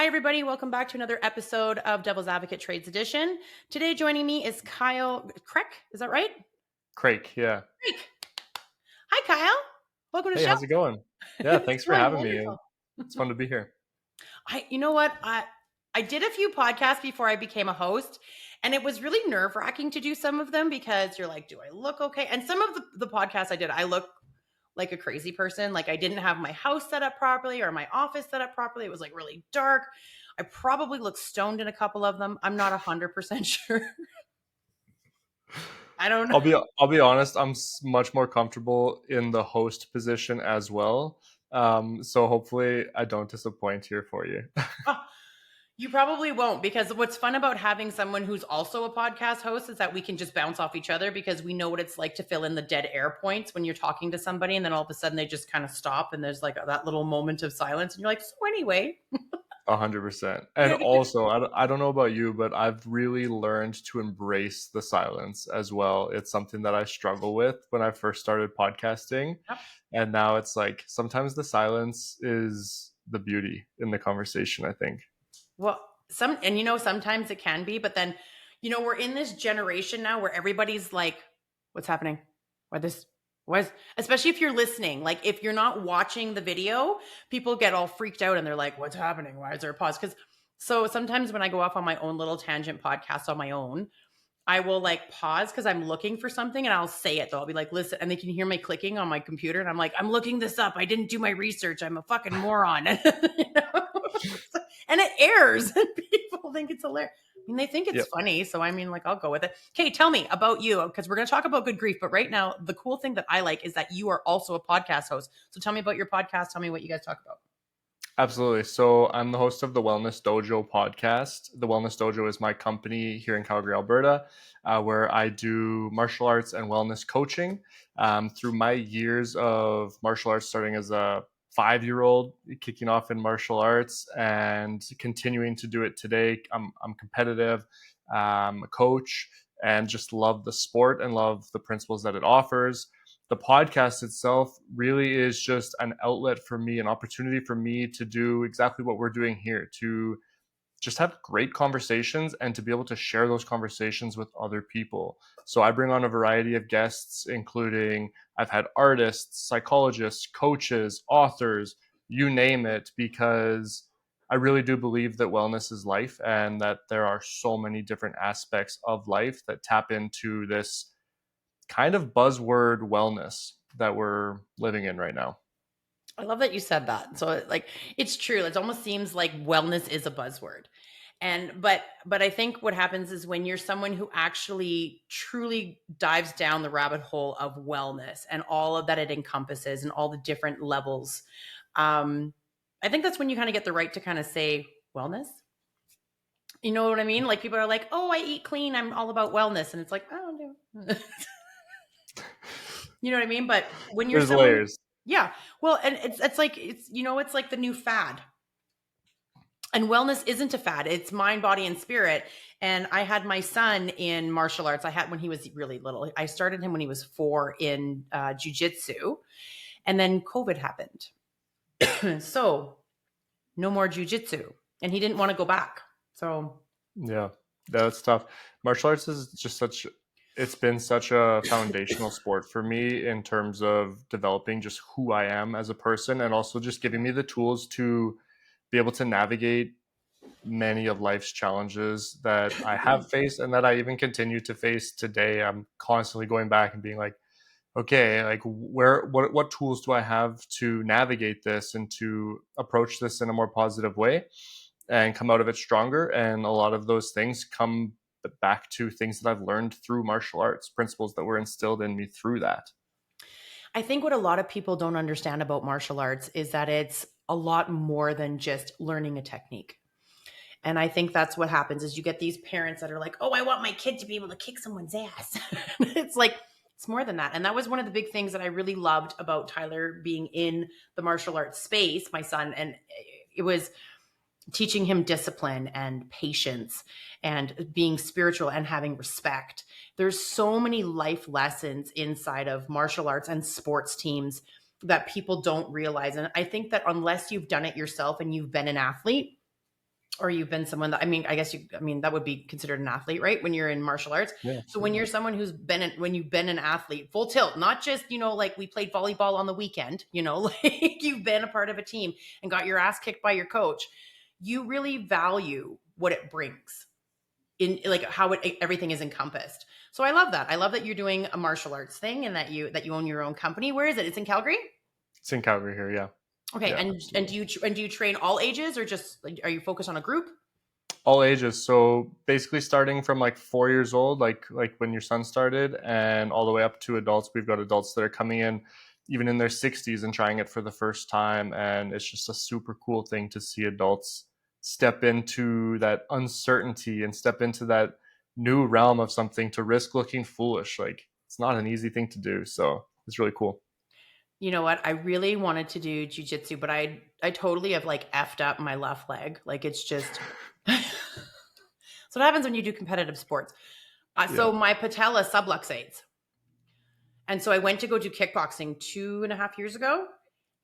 everybody. Welcome back to another episode of Devil's Advocate Trades Edition. Today joining me is Kyle Craik. Is that right? Craik, yeah. Craik. Hi, Kyle. Welcome to the Hey, show. how's it going? Yeah, thanks for Going having wonderful. me. It's fun to be here. You know what? I did a few podcasts before I became a host, and it was really nerve-wracking to do some of them because you're like, do I look okay? And some of the podcasts I did, I look like a crazy person. Like I didn't have my house set up properly or my office set up properly. It was like really dark. I probably looked stoned in a couple of them. I'm not 100% sure. I don't know. I'll be honest. I'm much more comfortable in the host position as well. So hopefully I don't disappoint here for you. Oh, you probably won't, because what's fun about having someone who's also a podcast host is that we can just bounce off each other because we know what it's like to fill in the dead air points when you're talking to somebody and then all of a sudden they just kind of stop and there's like that little moment of silence and you're like, so anyway. 100%. And also, I don't know about you, but I've really learned to embrace the silence as well. It's something that I struggle with when I first started podcasting. Yep. And now it's like sometimes the silence is the beauty in the conversation, I think. Well, sometimes it can be, but then, we're in this generation now where everybody's like, what's happening? Especially if you're listening, like if you're not watching the video, people get all freaked out and they're like, what's happening? Why is there a pause? So sometimes when I go off on my own little tangent podcast on my own, I will like pause because I'm looking for something and I'll say it though. I'll be like, listen, and they can hear me clicking on my computer and I'm like, I'm looking this up. I didn't do my research. I'm a fucking moron. And it airs and people think it's hilarious. I mean, they think it's funny. So I mean, like, I'll go with it. Okay, tell me about you, because we're going to talk about good grief. But right now, the cool thing that I like is that you are also a podcast host. So tell me about your podcast. Tell me what you guys talk about. Absolutely. So I'm the host of the Wellness Dojo podcast. The Wellness Dojo is my company here in Calgary, Alberta, where I do martial arts and wellness coaching. Through my years of martial arts, starting as a 5-year-old, kicking off in martial arts and continuing to do it today. I'm competitive, a coach, and just love the sport and love the principles that it offers. The podcast itself really is just an outlet for me, an opportunity for me to do exactly what we're doing here, to just have great conversations and to be able to share those conversations with other people. So I bring on a variety of guests, including I've had artists, psychologists, coaches, authors, you name it, because I really do believe that wellness is life and that there are so many different aspects of life that tap into this kind of buzzword wellness that we're living in right now. I love that you said that. So like, it's true. It almost seems like wellness is a buzzword. But I think what happens is when you're someone who actually truly dives down the rabbit hole of wellness and all of that it encompasses and all the different levels, I think that's when you kind of get the right to kind of say wellness. You know what I mean? Like people are like, oh, I eat clean. I'm all about wellness. And it's like, I don't know. You know what I mean? But when you're There's layers. Yeah. Well, and it's like the new fad. And wellness isn't a fad. It's mind, body, and spirit. And I had my son in martial arts. I had when he was really little. I started him when he was 4 in jiu-jitsu. And then COVID happened. So no more jiu-jitsu. And he didn't want to go back. So yeah, that's tough. Martial arts is just it's been such a foundational sport for me in terms of developing just who I am as a person and also just giving me the tools to be able to navigate many of life's challenges that I have faced and that I even continue to face today. I'm constantly going back and being like, okay, like what tools do I have to navigate this and to approach this in a more positive way and come out of it stronger? And a lot of those things come back to things that I've learned through martial arts, principles that were instilled in me through that. I think what a lot of people don't understand about martial arts is that it's a lot more than just learning a technique. And I think that's what happens is you get these parents that are like, oh, I want my kid to be able to kick someone's ass. It's like, it's more than that. And that was one of the big things that I really loved about Tyler being in the martial arts space, my son. And it was teaching him discipline and patience and being spiritual and having respect. There's so many life lessons inside of martial arts and sports teams that people don't realize. And I think that unless you've done it yourself and you've been an athlete, or you've been someone that, I mean, I guess that would be considered an athlete, right? When you're in martial arts. Yeah. So when you're someone when you've been an athlete, full tilt, not just, like we played volleyball on the weekend, like you've been a part of a team and got your ass kicked by your coach, you really value what it brings in, like how everything is encompassed. So I love that. I love that you're doing a martial arts thing and that you own your own company. Where is it? It's in Calgary? It's in Calgary here. Yeah. Okay. Yeah, And absolutely. do you train all ages, or just like, are you focused on a group? All ages. So basically starting from like 4 years old, like when your son started, and all the way up to adults. We've got adults that are coming in even in their 60s and trying it for the first time. And it's just a super cool thing to see adults step into that uncertainty and step into that new realm of something, to risk looking foolish. Like, it's not an easy thing to do. So it's really cool. You know what? I really wanted to do jujitsu, but I totally have like effed up my left leg. Like it's just so what happens when you do competitive sports. Yeah. So my patella subluxates, and so I went to go do kickboxing 2.5 years ago,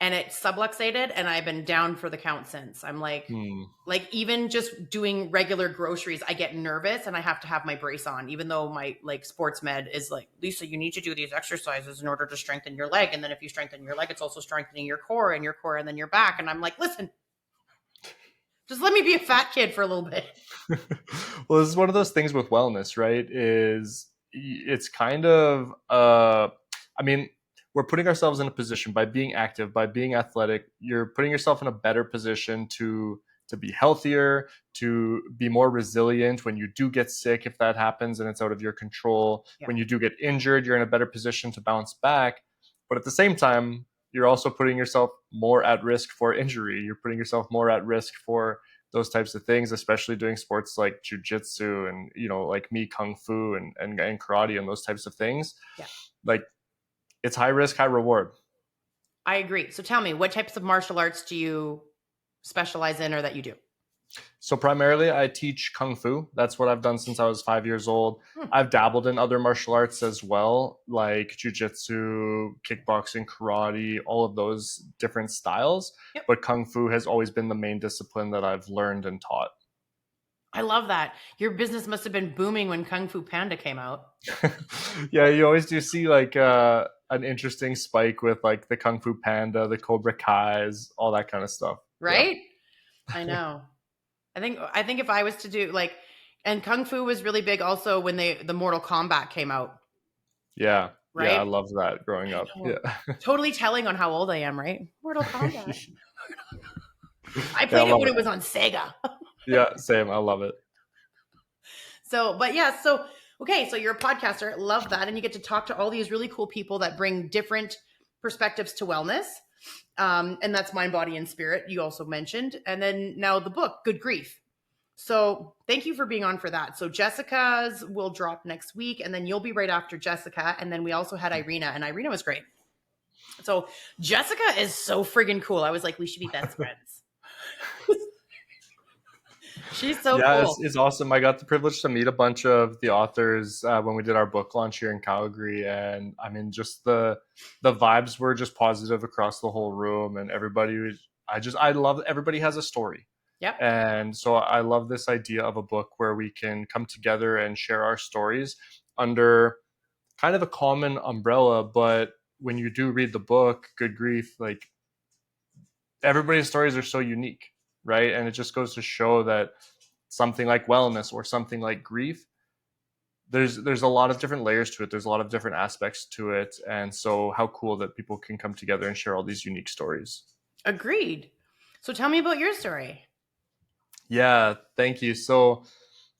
and it subluxated, and I've been down for the count since. I'm Hmm. like even just doing regular groceries, I get nervous and I have to have my brace on, even though my like sports med is like, Lisa, you need to do these exercises in order to strengthen your leg. And then if you strengthen your leg, it's also strengthening your core and then your back. And I'm like, listen, just let me be a fat kid for a little bit. Well, this is one of those things with wellness, right? Is it's kind of I mean, we're putting ourselves in a position by being active, by being athletic. You're putting yourself in a better position to be healthier, to be more resilient when you do get sick, if that happens and it's out of your control. Yeah, When you do get injured, you're in a better position to bounce back. But at the same time, you're also putting yourself more at risk for injury. You're putting yourself more at risk for those types of things, especially doing sports like jujitsu and, like me, kung fu and karate and those types of things. yeah, Like, it's high risk, high reward. I agree. So tell me, what types of martial arts do you specialize in or that you do? So primarily I teach kung fu. That's what I've done since I was 5 years old. Hmm. I've dabbled in other martial arts as well, like jujitsu, kickboxing, karate, all of those different styles. Yep. But kung fu has always been the main discipline that I've learned and taught. I love that. Your business must have been booming when Kung Fu Panda came out, Yeah, you always do see like an interesting spike with like the Kung Fu Panda, the Cobra Kai's, all that kind of stuff. Yeah. right? I know. I think if I was to do like, and Kung Fu was really big also when the Mortal Kombat came out, Yeah. Yeah, I right? love that growing I up. know. Yeah. Totally telling on how old I am, right? Mortal Kombat. I Yeah, I played it love when it it. was on Sega. Yeah, same. I love it. So, but yeah, so okay, so you're a podcaster, love that, and you get to talk to all these really cool people that bring different perspectives to wellness, and that's mind, body, and spirit. You also mentioned, and then now the book, Good Grief. So thank you for being on for that. So Jessica's will drop next week, and then you'll be right after Jessica, and then we also had Irina, and Irina was great. So Jessica is so friggin' cool. I was like, we should be best friends. She's so Yeah, cool. it's awesome. I got the privilege to meet a bunch of the authors when we did our book launch here in Calgary, and I mean, just the vibes were just positive across the whole room, and everybody was. I love everybody has a story. Yep. And so I love this idea of a book where we can come together and share our stories under kind of a common umbrella. But when you do read the book, Good Grief, like, everybody's stories are so unique, right? And it just goes to show that something like wellness or something like grief, there's a lot of different layers to it. There's a lot of different aspects to it. And so how cool that people can come together and share all these unique stories. Agreed. So tell me about your story. Yeah, thank you. So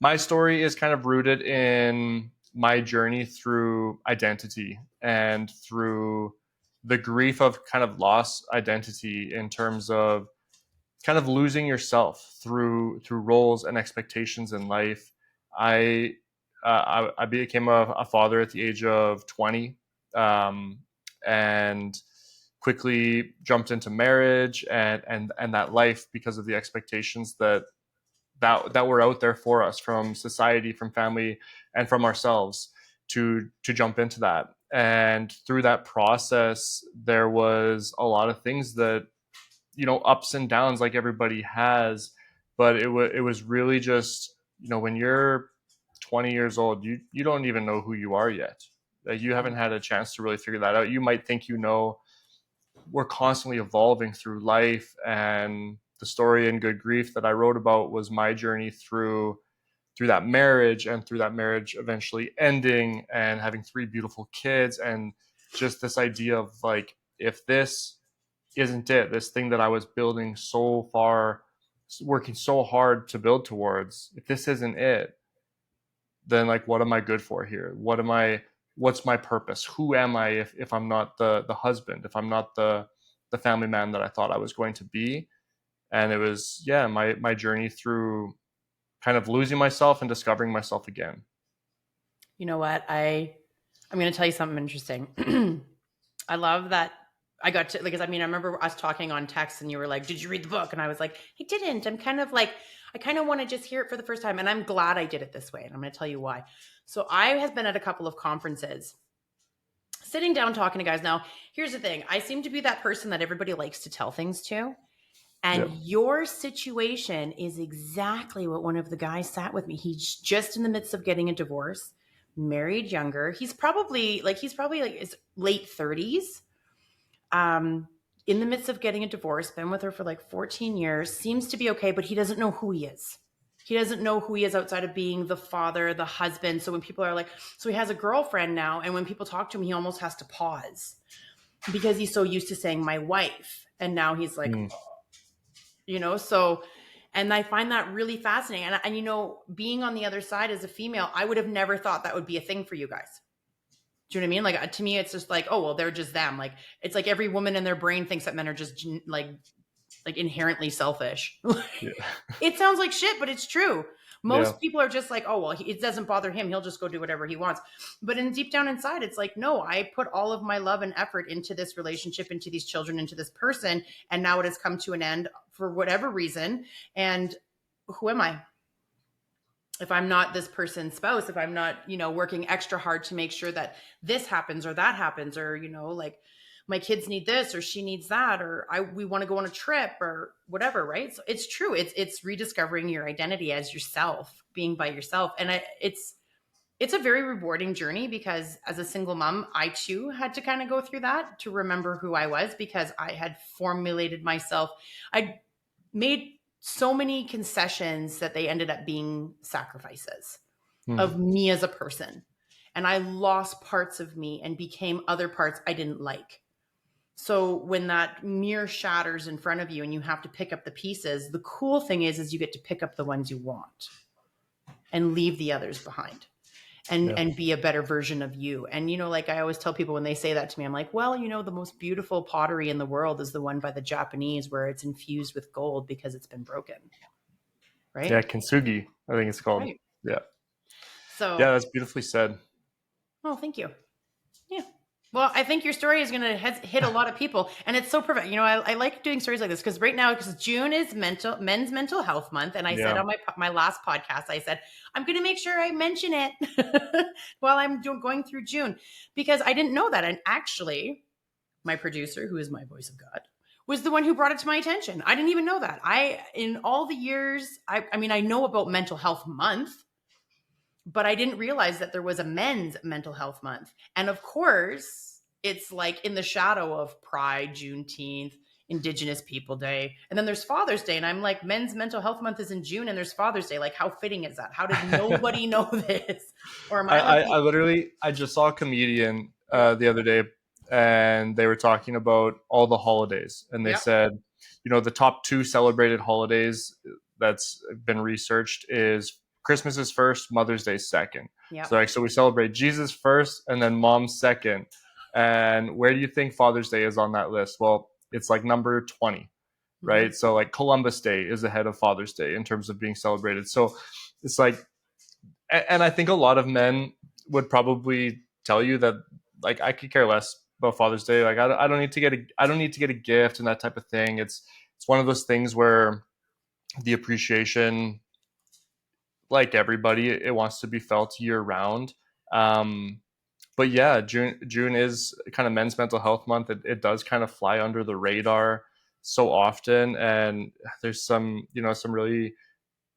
my story is kind of rooted in my journey through identity and through the grief of kind of lost identity, in terms of kind of losing yourself through roles and expectations in life. I became a father at the age of 20, um, and quickly jumped into marriage and that life, because of the expectations that were out there for us from society, from family, and from ourselves, to jump into that. And through that process, there was a lot of things that, ups and downs, like everybody has, But it was really just, when you're 20 years old, you don't even know who you are yet. Like, you haven't had a chance to really figure that out. You might think, we're constantly evolving through life. And the story in Good Grief that I wrote about was my journey through that marriage, and through that marriage eventually ending and having three beautiful kids. And just this idea of, like, if this isn't it, this thing that I was building so far, working so hard to build towards, if this isn't it, then, like, what am I good for here? What's my purpose? Who am I if I'm not the husband, if I'm not the family man that I thought I was going to be? And it was, yeah, my journey through kind of losing myself and discovering myself again. You know what? I'm going to tell you something interesting. I love that I got to, like, I mean, I remember us talking on text and you were like, "Did you read the book?" And I was like, "I didn't." I'm kind of like, I kind of want to just hear it for the first time. And I'm glad I did it this way. And I'm going to tell you why. So I have been at a couple of conferences, sitting down talking to guys. Now, here's the thing. I seem to be that person that everybody likes to tell things to. Yeah. And your situation is exactly what one of the guys sat with me. He's just in the midst of getting a divorce, married younger. He's probably like his late 30s. In the midst of getting a divorce, been with her for like 14 years, seems to be okay, but he doesn't know who he is. He doesn't know who he is outside of being the father, the husband. So when people are like, so he has a girlfriend now, and when people talk to him, he almost has to pause because he's so used to saying my wife. And now he's like, Mm. so, and I find that really fascinating. And being on the other side as a female, I would have never thought that would be a thing for you guys. Do you know what I mean? Like, to me, it's just like, oh, well, they're just them. Like, it's like every woman in their brain thinks that men are just like inherently selfish. Yeah. It sounds like shit, but it's true. Yeah. Most people are just like, oh, well, it doesn't bother him. He'll just go do whatever he wants. But deep down inside, it's like, no, I put all of my love and effort into this relationship, into these children, into this person. And now it has come to an end for whatever reason. And who am I? If I'm not this person's spouse, if I'm not, working extra hard to make sure that this happens or that happens, or, like my kids need this or she needs that, or we want to go on a trip or whatever. Right. So it's true. It's rediscovering your identity as yourself, being by yourself. And it's a very rewarding journey, because as a single mom, I too had to kind of go through that to remember who I was, because I had formulated myself. I made so many concessions that they ended up being sacrifices Mm. of me as a person. And I lost parts of me and became other parts I didn't like. So when that mirror shatters in front of you and you have to pick up the pieces, the cool thing is you get to pick up the ones you want and leave the others behind. Yeah. And be a better version of you. And, like I always tell people when they say that to me, I'm like, well, the most beautiful pottery in the world is the one by the Japanese where it's infused with gold because it's been broken. Yeah. Right. Kintsugi, I think it's called. Right. Yeah. So, Yeah. That's beautifully said. oh, thank you. Yeah. Well, I think your story is going to hit a lot of people, and it's so perfect. I like doing stories like this because right now, because June is Men's Mental Health Month, and I said Yeah. on my last podcast, I said I'm going to make sure I mention it while I'm going through June, because I didn't know that, and actually, my producer, who is my voice of God, was the one who brought it to my attention. I didn't even know that. In all the years, I mean, I know about Mental Health Month, but I didn't realize that there was a men's mental health month. And of course, it's like in the shadow of Pride, Juneteenth, Indigenous People Day. And then there's Father's Day. And I'm like, men's mental health month is in June and there's Father's Day. Like, how fitting is that? How did nobody know this? Or am I like, I literally, I just saw a comedian the other day, and they were talking about all the holidays, and they yeah, said, the top two celebrated holidays that's been researched is Christmas is first, Mother's Day second. yeah. So we celebrate Jesus first, and then Mom second. And where do you think Father's Day is on that list? Well, it's like number 20, Mm-hmm. right? So like Columbus Day is ahead of Father's Day in terms of being celebrated. So it's like, and I think a lot of men would probably tell you that, like, I could care less about Father's Day. Like, I don't need to get a gift and that type of thing. It's one of those things where the appreciation, like everybody, it wants to be felt year round. Um, but yeah, June is kind of Men's Mental Health Month. It does kind of fly under the radar. so often. And there's some, some really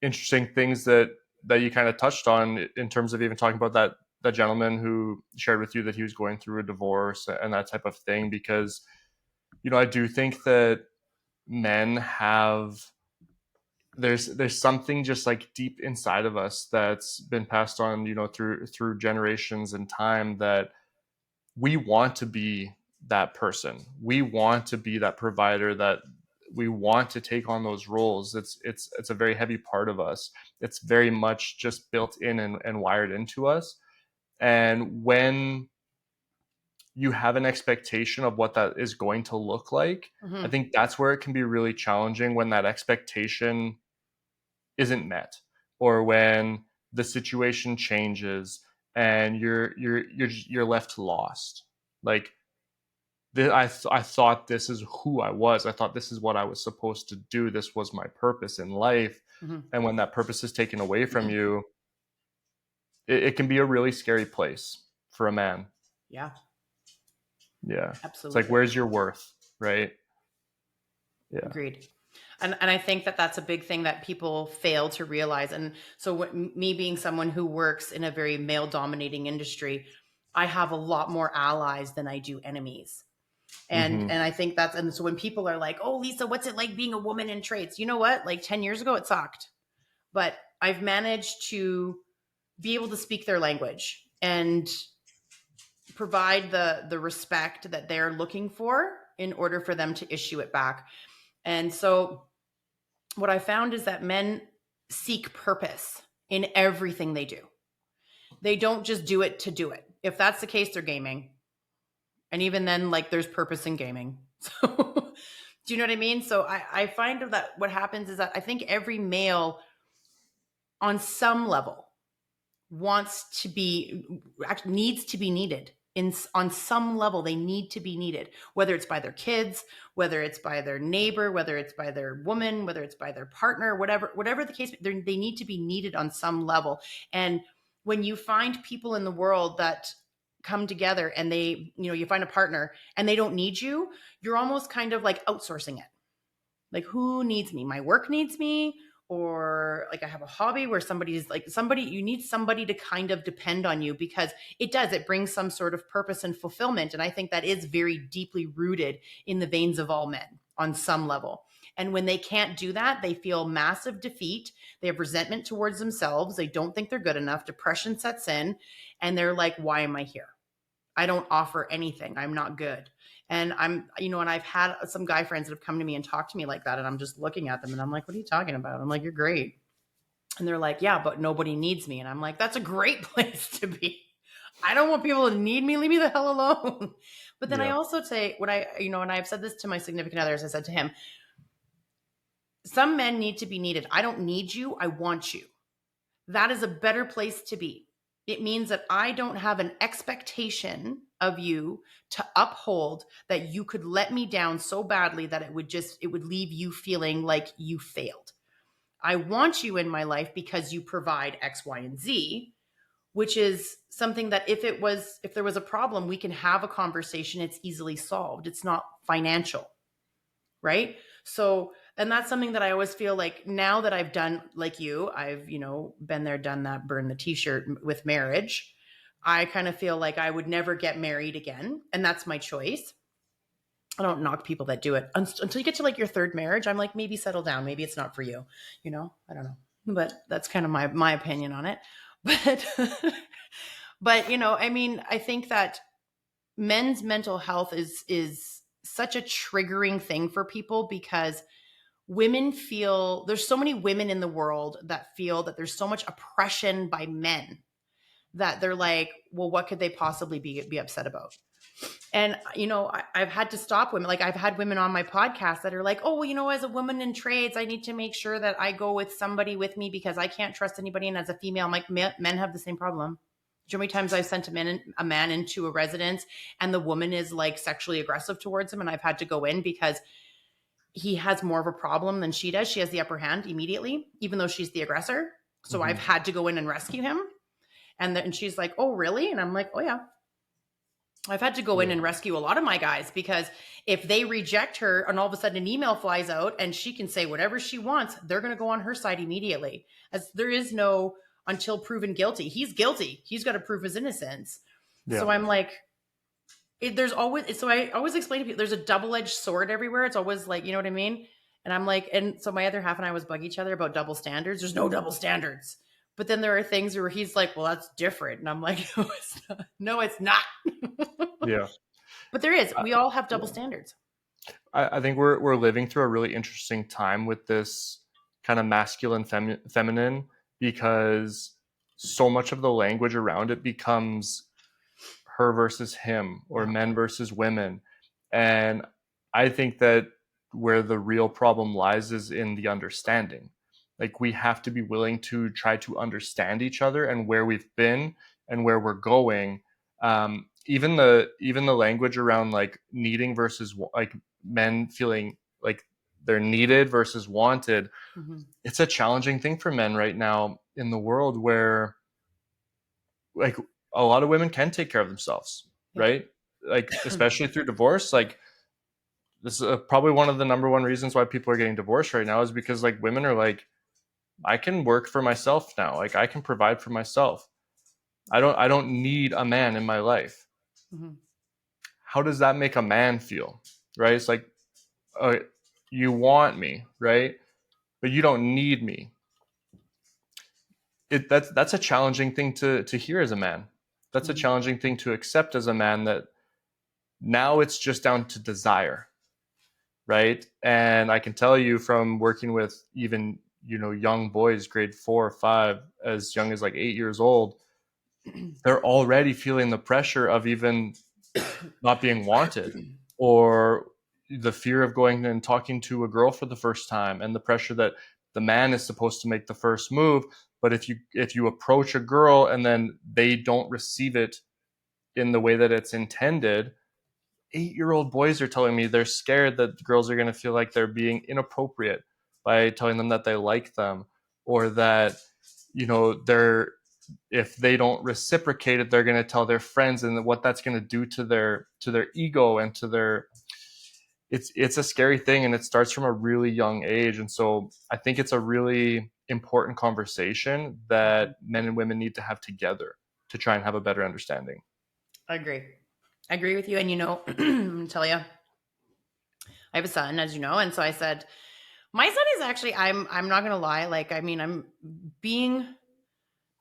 interesting things that you kind of touched on in terms of even talking about that gentleman who shared with you that he was going through a divorce and that type of thing. Because, I do think that men have there's something just like deep inside of us that's been passed on, through generations and time, that we want to be that person. We want to be that provider, that we want to take on those roles. It's a very heavy part of us. It's very much just built in and wired into us. And when you have an expectation of what that is going to look like, I Mm-hmm. think that's where it can be really challenging, when that expectation isn't met, or when the situation changes and you're left lost. Like, I thought this is who I was. I thought this is what I was supposed to do. This was my purpose in life. Mm-hmm. And when that purpose is taken away from you, it can be a really scary place for a man. Yeah, Yeah. It's like, absolutely. where's your worth? Right. Yeah. Agreed. And I think that that's a big thing that people fail to realize. And so me being someone who works in a very male dominating industry, I have a lot more allies than I do enemies. And Mm-hmm. I think that's, and so when people are like, "Oh, Lisa, what's it like being a woman in trades?" You know what? Like 10 years ago it sucked. But I've managed to be able to speak their language and provide the respect that they're looking for in order for them to issue it back. And so what I found is that men seek purpose in everything they do. They don't just do it to do it. If that's the case, they're gaming. And even then, like, there's purpose in gaming. So do you know what I mean? So I find that what happens is that I think every male on some level wants to be, actually needs to be needed. On some level, they need to be needed, whether it's by their kids, whether it's by their neighbor, whether it's by their woman, whether it's by their partner, whatever the case, they need to be needed on some level. And when you find people in the world that come together and they, you find a partner and they don't need you, you're almost kind of like outsourcing it. Like, who needs me? My work needs me. Or like I have a hobby where you need somebody to kind of depend on you, because it brings some sort of purpose and fulfillment. And I think that is very deeply rooted in the veins of all men on some level. And when they can't do that, they feel massive defeat. They have resentment towards themselves. They don't think they're good enough. Depression sets in, and they're like, why am I here? I don't offer anything. I'm not good. And and I've had some guy friends that have come to me and talked to me like that. And I'm just looking at them and I'm like, what are you talking about? I'm like, you're great. And they're like, yeah, but nobody needs me. And I'm like, that's a great place to be. I don't want people to need me. Leave me the hell alone. But then I Yeah. also say, and I've said this to my significant others, I said to him, some men need to be needed. I don't need you. I want you. That is a better place to be. It means that I don't have an expectation of you to uphold, that you could let me down so badly that it would leave you feeling like you failed. I want you in my life because you provide X, Y, and Z, which is something that if there was a problem, we can have a conversation. It's easily solved. It's not financial, right? So, and that's something that I always feel like, now that I've done, like you, I've, been there, done that, burn the t-shirt with marriage. I kind of feel like I would never get married again. And that's my choice. I don't knock people that do it until you get to like your third marriage. I'm like, maybe settle down. Maybe it's not for you. I don't know, but that's kind of my opinion on it. But, but, I think that men's mental health is such a triggering thing for people, because women feel, there's so many women in the world that feel that there's so much oppression by men that they're like, well, what could they possibly be upset about? And I've had to stop women. Like, I've had women on my podcast that are like, oh, well, as a woman in trades, I need to make sure that I go with somebody with me because I can't trust anybody. And as a female, I'm like, men have the same problem. Do you know how many times I've sent a man into a residence and the woman is like sexually aggressive towards him, and I've had to go in because he has more of a problem than she does. She has the upper hand immediately, even though she's the aggressor. So Mm-hmm. I've had to go in and rescue him. And she's like, oh, really? And I'm like, oh, yeah. I've had to go in Yeah. and rescue a lot of my guys, because if they reject her and all of a sudden an email flies out and she can say whatever she wants, they're going to go on her side immediately. As there is no until proven guilty. He's guilty. He's got to prove his innocence. Yeah. So I'm like, there's always, so I always explain to people, there's a double-edged sword everywhere. It's always like, you know what I mean? And I'm like, and so my other half and I was bug each other about double standards. There's no double standards. But then there are things where he's like, well, that's different. And I'm like, no, it's not. No, it's not. Yeah. But there is. We all have double Yeah. standards. I think we're living through a really interesting time with this kind of masculine feminine, because so much of the language around it becomes her versus him or Yeah. men versus women. And I think that where the real problem lies is in the understanding. Like, we have to be willing to try to understand each other and where we've been and where we're going. Even the language around like needing versus like men feeling like they're needed versus wanted. Mm-hmm. It's a challenging thing for men right now in the world, where like a lot of women can take care of themselves, Yeah. right? Like, especially through divorce. Like, this is probably one of the number one reasons why people are getting divorced right now, is because like women are like, I can work for myself now. Like, I can provide for myself. I don't need a man in my life. Mm-hmm. How does that make a man feel? Right? It's like, uh, you want me, right? But you don't need me. That's a challenging thing to hear as a man. That's a Mm-hmm. challenging thing to accept as a man, that now it's just down to desire, right? And I can tell you from working with even, young boys, grade 4 or 5, as young as like 8 years old, they're already feeling the pressure of even not being wanted, or the fear of going and talking to a girl for the first time, and the pressure that the man is supposed to make the first move. But if you approach a girl and then they don't receive it in the way that it's intended, 8-year-old boys are telling me they're scared that girls are going to feel like they're being inappropriate by telling them that they like them, or that they're, if they don't reciprocate it, they're going to tell their friends, and what that's going to do to their ego and to their, it's a scary thing, and it starts from a really young age. And so I think it's a really important conversation Mm-hmm. that men and women need to have together to try and have a better understanding. I agree. I agree with you. And I'm gonna tell you, I have a son, as you know, and so I said, my son is actually, I'm not gonna lie, like, I mean, I'm being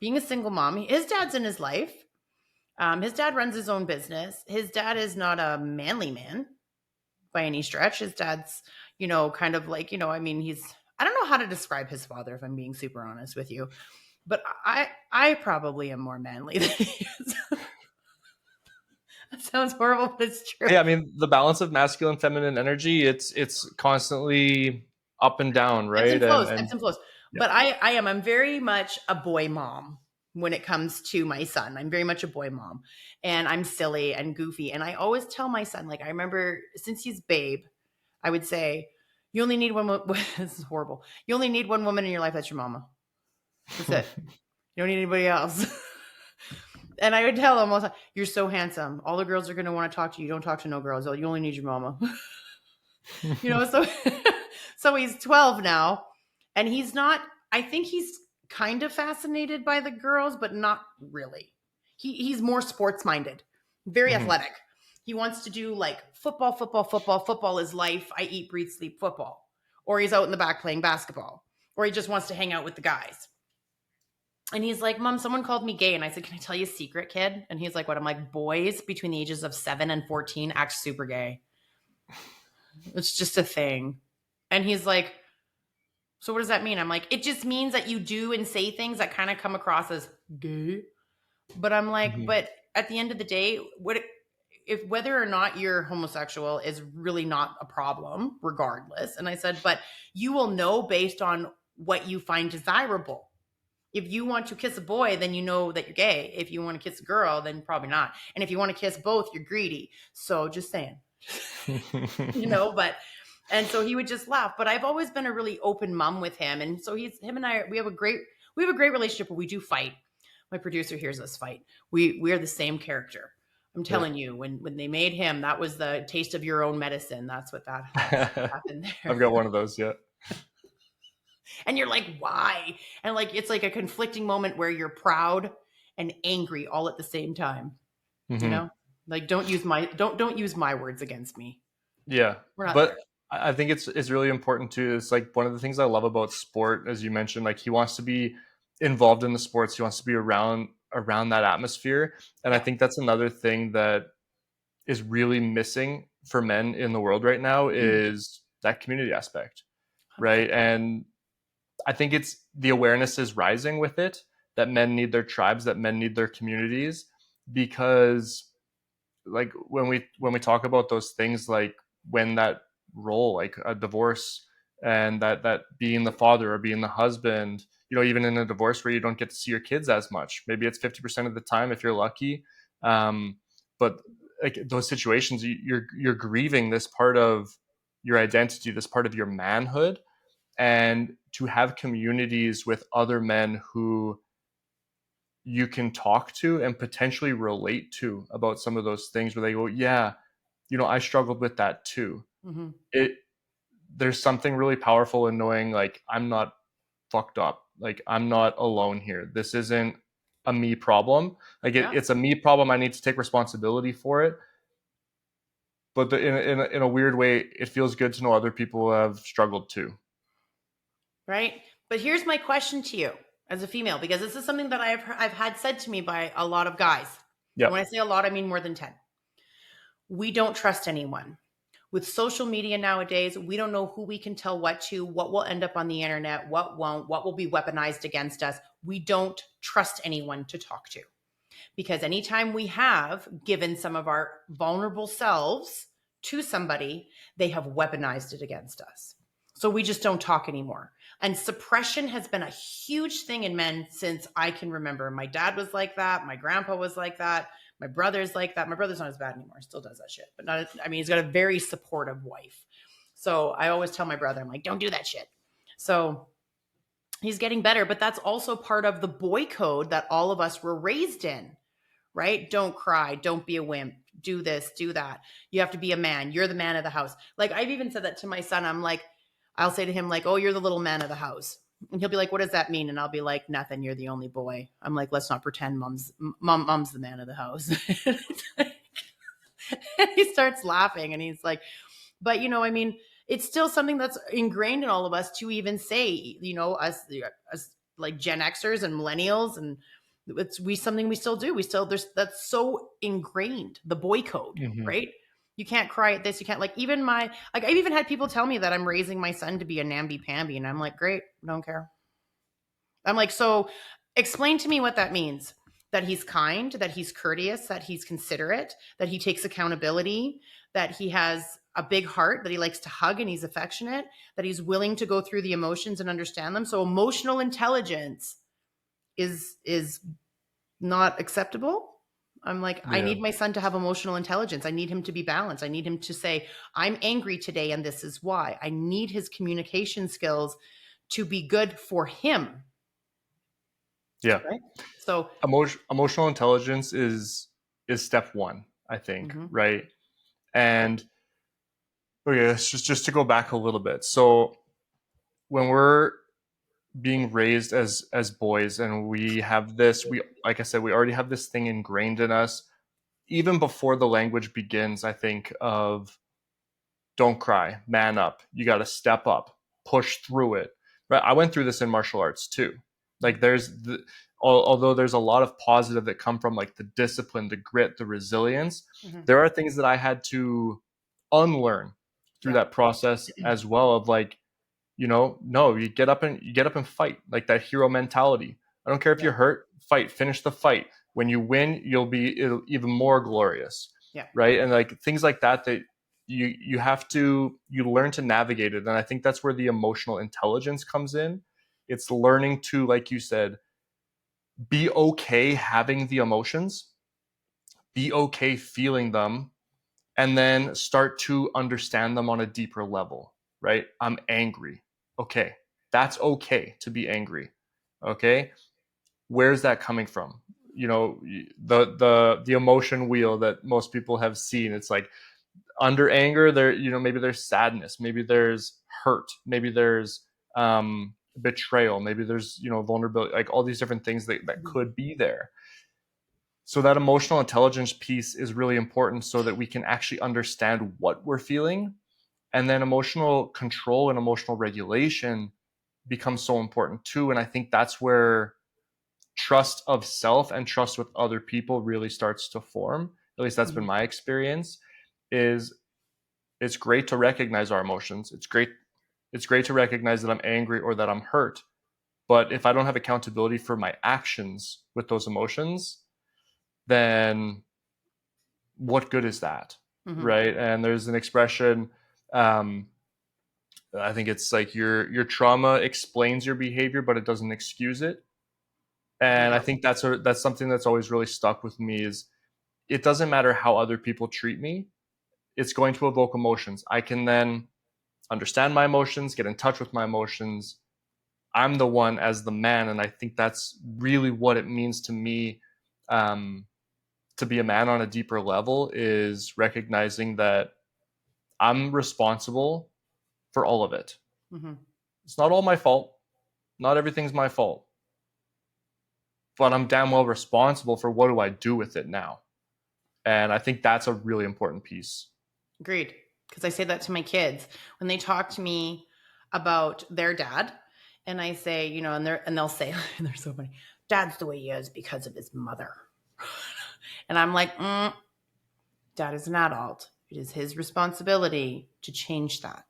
a single mom. His dad's in his life. His dad runs his own business. His dad is not a manly man by any stretch. His dad's, kind of like, I mean, I don't know how to describe his father, if I'm being super honest with you, but I probably am more manly than he is. That sounds horrible, but it's true. Yeah, I mean, the balance of masculine feminine energy, it's constantly up and down, Ebbs right? and and flows, and ebbs and flows. yeah. But I'm very much a boy mom when it comes to my son. I'm very much a boy mom, and I'm silly and goofy. And I always tell my son, like, I remember since he's babe, I would say, you only need one. This is horrible. You only need one woman in your life. That's your mama. That's it. You don't need anybody else. And I would tell him all the time, you're so handsome. All the girls are going to want to talk to you. You don't talk to no girls. You only need your mama. So so he's 12 now, and he's not, I think he's kind of fascinated by the girls, but not really. He's more sports minded, very Mhm. athletic. He wants to do like football, football, football. Football is life. I eat, breathe, sleep football. Or he's out in the back playing basketball. Or he just wants to hang out with the guys. And he's like, Mom, someone called me gay. And I said, can I tell you a secret, kid? And he's like, what? I'm like, boys between the ages of 7 and 14 act super gay. It's just a thing. And he's like, so what does that mean? I'm like, it just means that you do and say things that kind of come across as gay. But I'm like, Mhm. but at the end of the day, if whether or not you're homosexual is really not a problem, regardless. And I said, but you will know based on what you find desirable. If you want to kiss a boy, then you know that you're gay. If you want to kiss a girl, then probably not. And if you want to kiss both, you're greedy. So just saying, but and so he would just laugh. But I've always been a really open mom with him. And so him and I, we have a great relationship, but we do fight. My producer hears us fight. We are the same character. I'm Yeah. telling you, when they made him, that was the taste of your own medicine. That's what that happened I've there. got one of those. Yeah. And you're like, why? And like it's like a conflicting moment where you're proud and angry all at the same time. You Hmm. know? Like don't use my words against me. Yeah, We're not but there. I think it's really important too. It's like one of the things I love about sport, as you mentioned, like he wants to be involved in the sports. He wants to be around that atmosphere, and I Yeah. think that's another thing that is really missing for men in the world right now is that community aspect, 100%. right? And I think it's the awareness is rising with it that men need their tribes, that men need their communities, because like when we talk about those things, like when that role, like a divorce, and that being the father or being the husband, even in a divorce where you don't get to see your kids as much, maybe it's 50% of the time if you're lucky, um, but like those situations, you're grieving this part of your identity, this part of your manhood, and to have communities with other men who you can talk to and potentially relate to about some of those things, where they go, yeah, I struggled with that too. Hmm. It There's something really powerful in knowing, like, I'm not fucked up. Like, I'm not alone here. This isn't a me problem. Like, Yeah. it's a me problem. I need to take responsibility for it. But in a weird way, it feels good to know other people have struggled too. Right. But here's my question to you as a female, because this is something that I've had said to me by a lot of guys. And when I Yep. say a lot, I mean more than 10. We don't trust anyone. With social media nowadays, we don't know who we can tell what to, what will end up on the internet, what won't, what will be weaponized against us. We don't trust anyone to talk to, because anytime we have given some of our vulnerable selves to somebody, they have weaponized it against us. So we just don't talk anymore. And suppression has been a huge thing in men since I can remember. My dad was like that. My grandpa was like that. My brother's like that. My brother's not as bad anymore. Still does that shit. But not, I mean, he's got a very supportive wife. So I always tell my brother, I'm like, don't do that shit. So he's getting better. But that's also part of the boy code that all of us were raised in, right? Don't cry. Don't be a wimp. Do this, do that. You have to be a man. You're the man of the house. Like I've even said that to my son. I'm like, I'll say to him, like, oh, you're the little man of the house. And he'll be like, what does that mean? And I'll be like, nothing. You're the only boy. I'm like, let's not pretend mom's the man of the house. And he starts laughing and he's like, but I mean, it's still something that's ingrained in all of us to even say, us like Gen Xers and millennials, and it's something we still do. We still there's that's so ingrained, the boy code, Hmm. right? You can't cry at this. You can't, like, even I've even had people tell me that I'm raising my son to be a namby pamby, and I'm like, great, don't care. I'm like, so explain to me what that means. That he's kind, that he's courteous, that he's considerate, that he takes accountability, that he has a big heart, that he likes to hug and he's affectionate, that he's willing to go through the emotions and understand them. So emotional intelligence is not acceptable. I'm like, I Yeah. need my son to have emotional intelligence. I need him to be balanced. I need him to say, I'm angry today and this is why. I need his communication skills to be good for him, Yeah. right? So, Emotional intelligence is step one, I think, mhm. right? And okay, let's just to go back a little bit. So when we're being raised as boys, and we have this, we like I said, we already have this thing ingrained in us even before the language begins, I think, of don't cry, man up, you got to step up, push through it, right? I went through this in martial arts too. Like although there's a lot of positive that come from, like, the discipline, the grit, the resilience, Mhm. there are things that I had to unlearn through Yeah. that process as well, of like, no, you get up and fight, like that hero mentality. I don't care if Yeah. you're hurt, fight, finish the fight. When you win, it'll even more glorious, Yeah. right? And like things like that you learn to navigate it. And I think that's where the emotional intelligence comes in. It's learning to, like you said, be okay having the emotions, be okay feeling them, and then start to understand them on a deeper level, right? I'm angry. Okay. That's okay to be angry. Okay. Where's that coming from? the emotion wheel that most people have seen. It's like under anger there, maybe there's sadness, maybe there's hurt, maybe there's betrayal, maybe there's vulnerability, like all these different things that Mhm. could be there. So that emotional intelligence piece is really important so that we can actually understand what we're feeling. And then emotional control and emotional regulation becomes so important too. And I think that's where trust of self and trust with other people really starts to form. At least that's been Mhm. my experience. Is it's great to recognize our emotions. It's great to recognize that I'm angry or that I'm hurt. But if I don't have accountability for my actions with those emotions, then what good is that? Mhm. Right? And there's an expression, um, I think it's like your trauma explains your behavior, but it doesn't excuse it. And I Yeah. think that's something that's always really stuck with me is it doesn't matter how other people treat me. It's going to evoke emotions. I can then understand my emotions, get in touch with my emotions. I'm the one as the man, and I think that's really what it means to me, um, to be a man on a deeper level, is recognizing that I'm responsible for all of it. Mhm. It's not all my fault. Not everything's my fault, but I'm damn well responsible for what do I do with it now. And I think that's a really important piece. Agreed. Because I say that to my kids when they talk to me about their dad, and I say, and they'll say, and they're so funny, "Dad's the way he is because of his mother," and I'm like, "Dad is an adult. It is his responsibility to change that.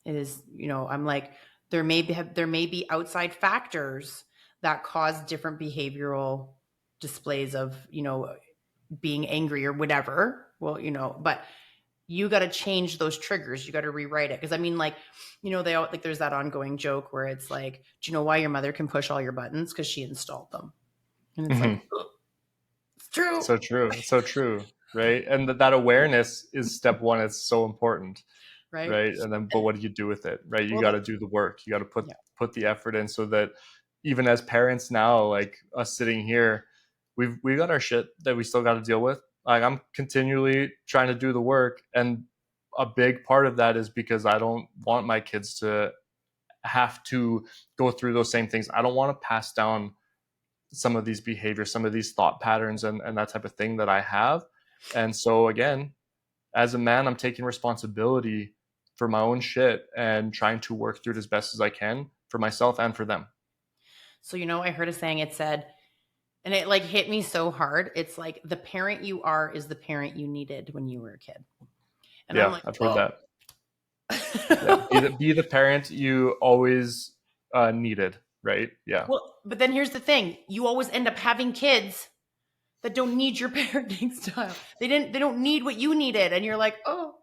It is, I'm like, there may be outside factors that cause different behavioral displays of, being angry or whatever. Well, but you got to change those triggers. You got to rewrite it. Cause I mean, like, they all like, there's that ongoing joke where it's like, do you know why your mother can push all your buttons? Cause she installed them. And it's like, Mhm. "Oh, it's true." So true. It's so true. Right. And that awareness is step one. It's so important. Right. Right. And then, but And what do you do with it? Right. You well, got to do the work. You got to yeah. put the effort in so that even as parents now, like us sitting here, we got our shit that we still got to deal with. Like I'm continually trying to do the work. And a big part of that is because I don't want my kids to have to go through those same things. I don't want to pass down some of these behaviors, some of these thought patterns and that type of thing that I have. And so again, as a man, I'm taking responsibility for my own shit and trying to work through it as best as I can for myself and for them. So, I heard a saying, it said, and it like hit me so hard. It's like the parent you are is the parent you needed when you were a kid. And I'm Yeah, like, I've heard oh. that. Yeah, be the parent you always needed, right? Yeah, Well, but then here's the thing. You always end up having kids that don't need your parenting style. They don't need what you needed. And you're like, oh,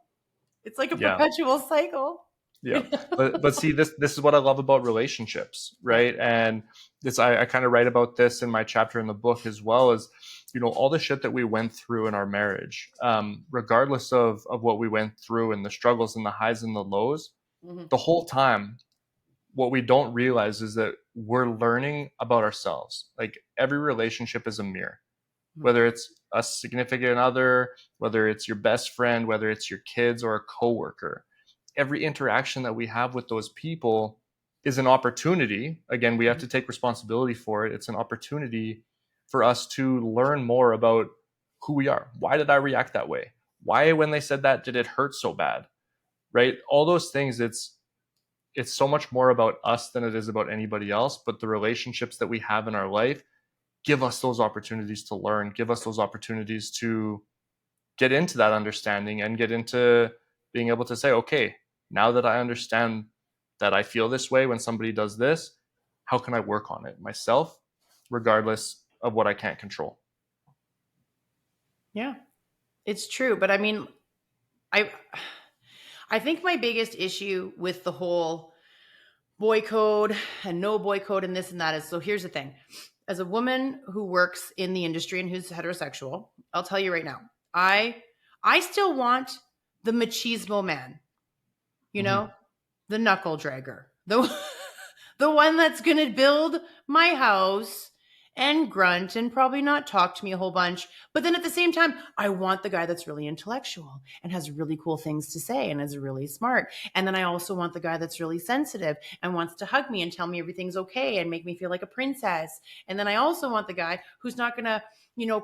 it's like a yeah. perpetual cycle. Yeah, but see, this is what I love about relationships, Yeah. right? And this I kind of write about this in my chapter in the book as well, as all the shit that we went through in our marriage, regardless of what we went through and the struggles and the highs and the lows, Mhm. the whole time, what we don't realize is that we're learning about ourselves. Like every relationship is a mirror, Mhm. whether it's a significant other, whether it's your best friend, whether it's your kids or a coworker. Every interaction that we have with those people is an opportunity. Again, we have Mhm. to take responsibility for it. It's an opportunity for us to learn more about who we are. Why did I react that way? Why, when they said that, did it hurt so bad? Right? All those things, it's so much more about us than it is about anybody else. But the relationships that we have in our life give us those opportunities to learn, give us those opportunities to get into that understanding and get into being able to say, okay, now that I understand that I feel this way when somebody does this, how can I work on it myself, regardless of what I can't control? Yeah, it's true. But I mean, I I think my biggest issue with the whole boy code and no boy code and this and that is, so here's the thing. As a woman who works in the industry and who's heterosexual, I'll tell you right now, I I still want the machismo man, you Mm-hmm. know, the knuckle dragger, the the one that's going to build my house and grunt and probably not talk to me a whole bunch. But then at the same time, I want the guy that's really intellectual and has really cool things to say and is really smart. And then I also want the guy that's really sensitive and wants to hug me and tell me everything's okay and make me feel like a princess. And then I also want the guy who's not going to,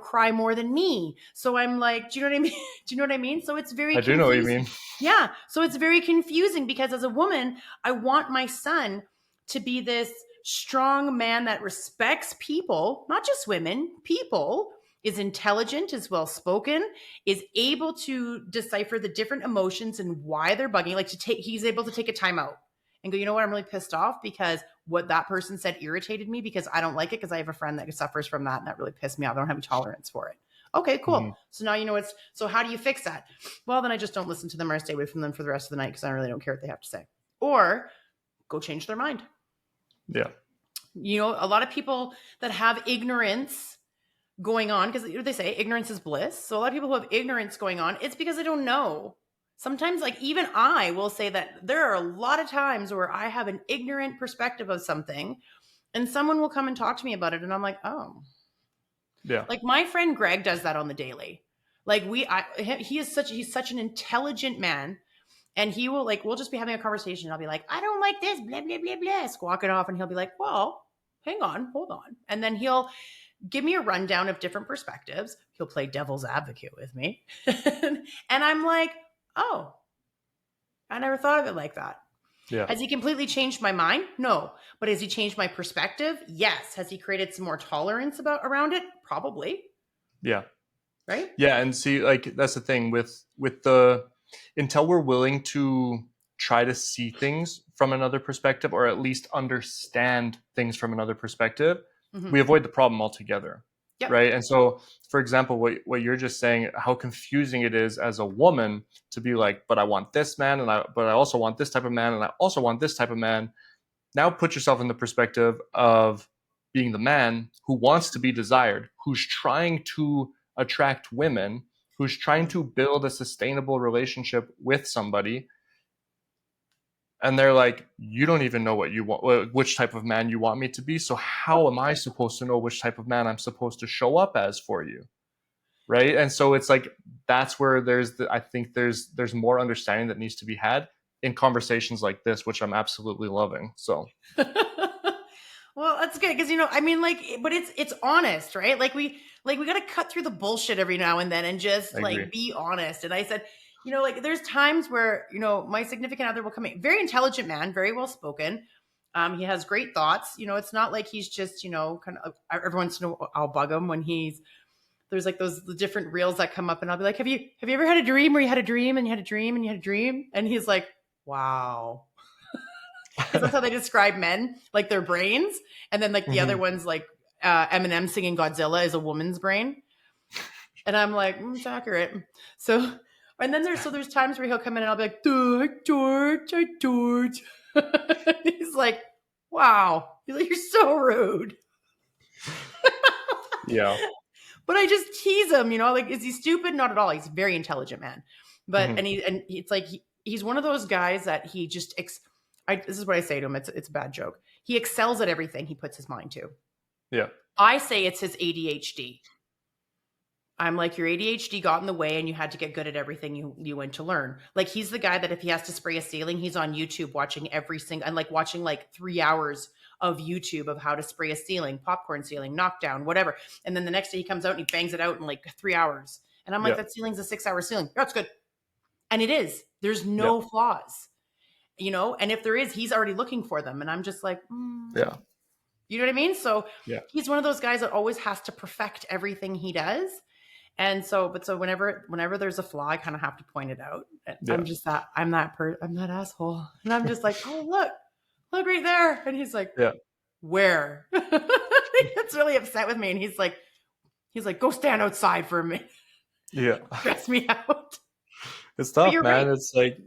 cry more than me. So I'm like, do you know what I mean? Do you know what I mean? So it's very I do know what you confusing. mean. Yeah. So it's very confusing because as a woman, I want my son to be this strong man that respects people, not just women, people, is intelligent, is well spoken, is able to decipher the different emotions and why they're bugging. He's able to take a time out and go, you know what, I'm really pissed off because what that person said irritated me because I don't like it because I have a friend that suffers from that and that really pissed me off. I don't have a tolerance for it. Okay, cool. Mhm. So now you know so how do you fix that? Well, then I just don't listen to them or stay away from them for the rest of the night because I really don't care what they have to say. Or go change their mind. Yeah. A lot of people that have ignorance going on, because they say ignorance is bliss. So a lot of people who have ignorance going on, it's because they don't know. Sometimes, like even I will say that there are a lot of times where I have an ignorant perspective of something and someone will come and talk to me about it. And I'm like, oh, Yeah. like my friend Greg does that on the daily. Like he's such an intelligent man. And he will we'll just be having a conversation. And I'll be like, I don't like this, blah, blah, blah, blah, squawk it off. And he'll be like, well, hang on, hold on. And then he'll give me a rundown of different perspectives. He'll play devil's advocate with me. And I'm like, oh, I never thought of it like that. Yeah. Has he completely changed my mind? No. But has he changed my perspective? Yes. Has he created some more tolerance around it? Probably. Yeah. Right? Yeah. And see, like, that's the thing with the, until we're willing to try to see things from another perspective, or at least understand things from another perspective, Mm-hmm. we avoid the problem altogether. Yep. Right. And so, for example, what you're just saying, how confusing it is as a woman to be like, but I want this man, but I also want this type of man, and I also want this type of man. Now put yourself in the perspective of being the man who wants to be desired, who's trying to attract women, who's trying to build a sustainable relationship with somebody. And they're like, you don't even know what you want, which type of man you want me to be. So how am I supposed to know which type of man I'm supposed to show up as for you? Right. And so it's like, that's where I think there's more understanding that needs to be had in conversations like this, which I'm absolutely loving. So well, that's good because but it's honest, right? We got to cut through the bullshit every now and then and just be honest. And I said, there's times where my significant other will come in, very intelligent man, very well spoken. He has great thoughts. It's not like he's just kind of every once in a while I'll bug him when there's like the different reels that come up, and I'll be like, have you ever had a dream where you had a dream and you had a dream and you had a dream? And he's like, wow. Because that's how they describe men, like their brains. And then the other one's like Eminem singing Godzilla is a woman's brain. And I'm like, it's accurate. So, and then there's times where he'll come in and I'll be like, hi, George. He's like, wow. He's like, you're so rude. Yeah. But I just tease him, is he stupid? Not at all. He's a very intelligent man. But, and it's like, he's one of those guys that he just, this is what I say to him. It's a bad joke. He excels at everything he puts his mind to. Yeah. I say it's his ADHD. I'm like, your ADHD got in the way and you had to get good at everything you went to learn. Like, he's the guy that if he has to spray a ceiling, he's on YouTube watching watching 3 hours of YouTube of how to spray a ceiling, popcorn ceiling, knockdown, whatever. And then the next day he comes out and he bangs it out in 3 hours. And I'm like, that ceiling's a 6-hour ceiling. That's good. And it is. There's no flaws. And if there is, he's already looking for them. And I'm just like, yeah. You know what I mean? So he's one of those guys that always has to perfect everything he does. And so whenever there's a flaw, I kind of have to point it out. I'm just I'm that asshole. And I'm just like, oh, look right there. And he's like, where? He gets really upset with me. And he's like, go stand outside for a minute. Yeah. Stress me out. It's tough, man. Right. It's like,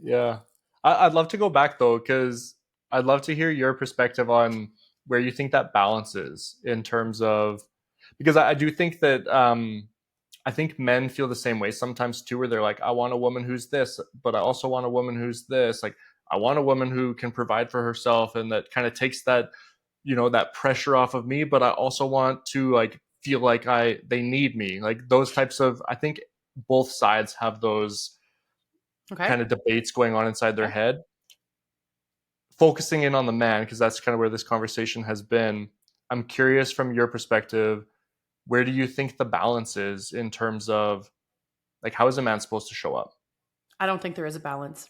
I'd love to go back though, because I'd love to hear your perspective on where you think that balance is in terms of, because I do think that, I think men feel the same way sometimes too, where they're like, I want a woman who's this, but I also want a woman who's this. Like, I want a woman who can provide for herself and that kind of takes that that pressure off of me, but I also want to like feel like they need me. Like those types of, I think both sides have those Okay. kind of debates going on inside their Okay. head. Focusing in on the man, because that's kind of where this conversation has been. I'm curious from your perspective, where do you think the balance is in terms of like how is a man supposed to show up? I don't think there is a balance.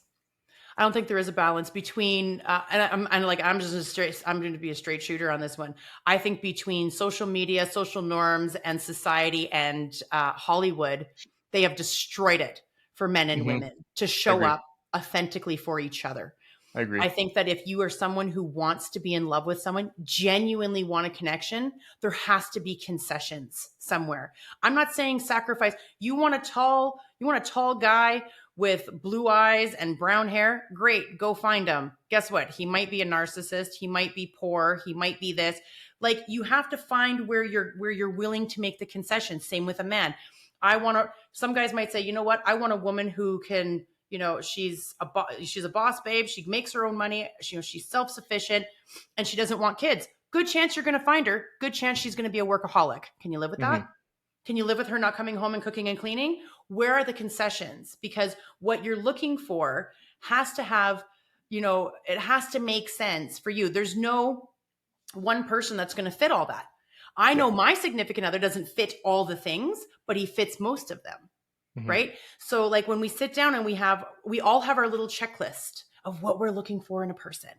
I don't think there is a balance between, I'm going to be a straight shooter on this one. I think between social media, social norms, and society and Hollywood, they have destroyed it for men and Mm-hmm. women to I show agree. up authentically for each other. I agree. I think that if you are someone who wants to be in love with someone, genuinely want a connection, there has to be concessions somewhere. I'm not saying sacrifice. You want a tall guy with blue eyes and brown hair? Great, go find him. Guess what? He might be a narcissist, he might be poor, he might be this. Like you have to find where you're willing to make the concessions. Same with a man. Some guys might say, you know what? I want a woman who can, she's a boss babe. She makes her own money. She's self-sufficient and she doesn't want kids. Good chance you're going to find her. Good chance she's going to be a workaholic. Can you live with that? Mm-hmm. Can you live with her not coming home and cooking and cleaning? Where are the concessions? Because what you're looking for has to have, it has to make sense for you. There's no one person that's going to fit all that. I Yeah. know my significant other doesn't fit all the things, but he fits most of them. Mm-hmm. Right. So like when we sit down and we all have our little checklist of what we're looking for in a person.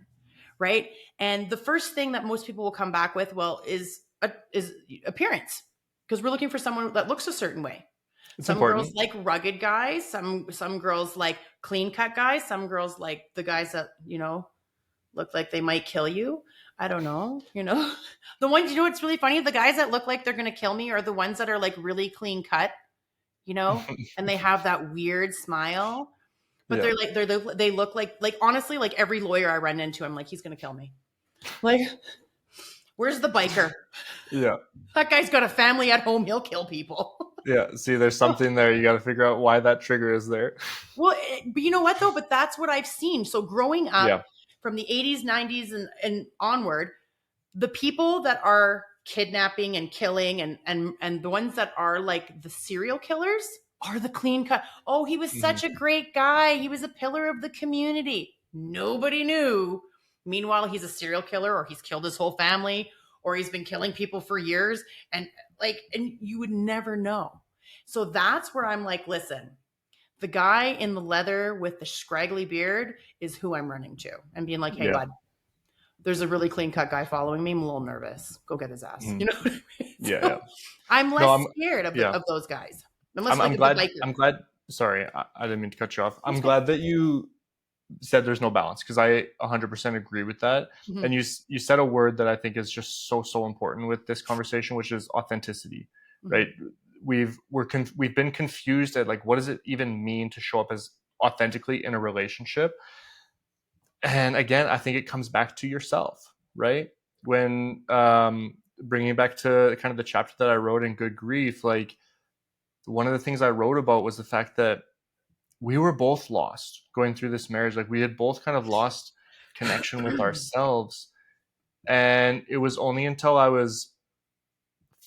Right. And the first thing that most people will come back with, is appearance, because we're looking for someone that looks a certain way. It's Some girls important. like rugged guys. Some girls like clean cut guys. Some girls like the guys that, look like they might kill you. I don't know. The ones, what's really funny? The guys that look like they're going to kill me are the ones that are like really clean cut, and they have that weird smile, but Yeah. they look like honestly, like every lawyer I run into, I'm like, he's going to kill me. Like, where's the biker? Yeah. That guy's got a family at home. He'll kill people. Yeah. See, there's something there. You got to figure out why that trigger is there. Well, but you know what though? But that's what I've seen. So growing up Yeah. from the 80s, 90s and onward, the people that are kidnapping and killing and the ones that are like the serial killers are the clean cut. Oh, he was such a great guy. He was a pillar of the community. Nobody knew. Meanwhile, he's a serial killer, or he's killed his whole family, or he's been killing people for years. And you would never know. So that's where I'm like, listen, the guy in the leather with the scraggly beard is who I'm running to and being like, hey, Yeah. bud, there's a really clean cut guy following me. I'm a little nervous. Go get his ass. Mm-hmm. You know what I mean? Yeah. So Yeah. I'm less No, I'm scared of yeah. of those guys. I'm less I'm like a good glad. biker. I'm glad. Sorry, I didn't mean to cut you off. I'm That's fine. glad that you said there's no balance, because I 100% agree with that. Mhm. And you said a word that I think is just so important with this conversation, which is authenticity, Mhm. right? We've been confused at like, what does it even mean to show up as authentically in a relationship? And again, I think it comes back to yourself, right? When bringing it back to kind of the chapter that I wrote in Good Grief, like one of the things I wrote about was the fact that we were both lost going through this marriage. Like we had both kind of lost connection with ourselves. And it was only until I was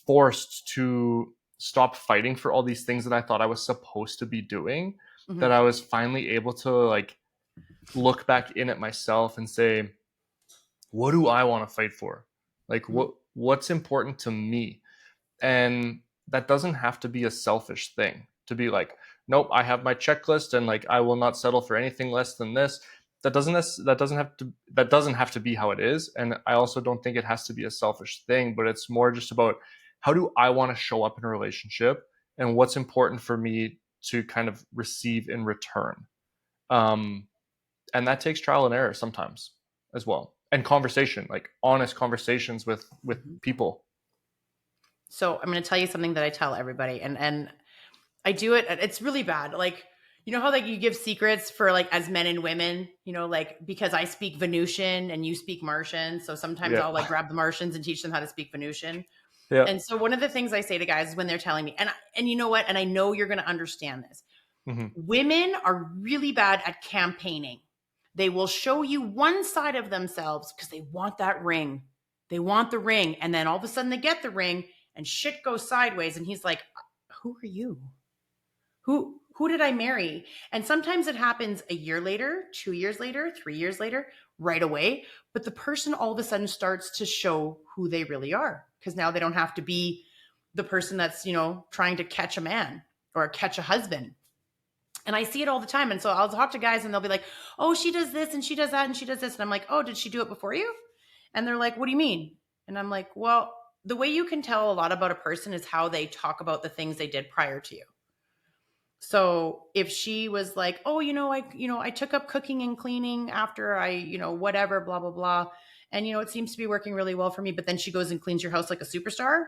forced to stop fighting for all these things that I thought I was supposed to be doing Mhm. that I was finally able to like look back in at myself and say, what do I want to fight for? Like Mhm. what's important to me? And that doesn't have to be a selfish thing to be like, nope, I have my checklist and like I will not settle for anything less than this. That doesn't have to be how it is. And I also don't think it has to be a selfish thing, but it's more just about how do I want to show up in a relationship and what's important for me to kind of receive in return. And that takes trial and error sometimes as well, and conversation, like honest conversations with Mhm. people. So I'm going to tell you something that I tell everybody, and I do it. It's really bad. Like, you know how like you give secrets for like as men and women, like because I speak Venusian and you speak Martian. So sometimes Yeah. I'll like grab the Martians and teach them how to speak Venusian. Yeah. And so one of the things I say to guys is when they're telling me, and you know what, and I know you're going to understand this. Mm-hmm. Women are really bad at campaigning. They will show you one side of themselves because they want that ring. They want the ring. And then all of a sudden they get the ring and shit goes sideways. And he's like, who are you? Who did I marry? And sometimes it happens a year later, 2 years later, 3 years later, right away. But the person all of a sudden starts to show who they really are, because now they don't have to be the person that's, trying to catch a man or catch a husband. And I see it all the time. And so I'll talk to guys and they'll be like, oh, she does this and she does that and she does this. And I'm like, oh, did she do it before you? And they're like, what do you mean? And I'm like, well, the way you can tell a lot about a person is how they talk about the things they did prior to you. So if she was like, oh, I took up cooking and cleaning after whatever, blah, blah, blah. And, it seems to be working really well for me. But then she goes and cleans your house like a superstar.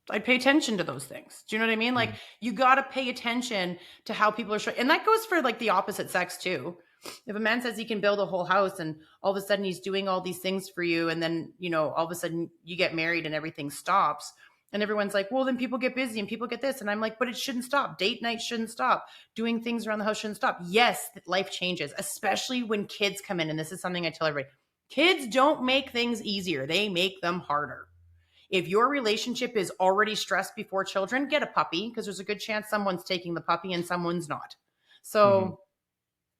I'd pay attention to those things. Do you know what I mean? Like, you got to pay attention to how people are showing. And that goes for like the opposite sex too. If a man says he can build a whole house and all of a sudden he's doing all these things for you, and then, all of a sudden you get married and everything stops, and everyone's like, well, then people get busy and people get this. And I'm like, but it shouldn't stop. Date night shouldn't stop. Doing things around the house shouldn't stop. Yes, life changes, especially when kids come in. And this is something I tell everybody. Kids don't make things easier. They make them harder. If your relationship is already stressed before children, get a puppy, because there's a good chance someone's taking the puppy and someone's not. So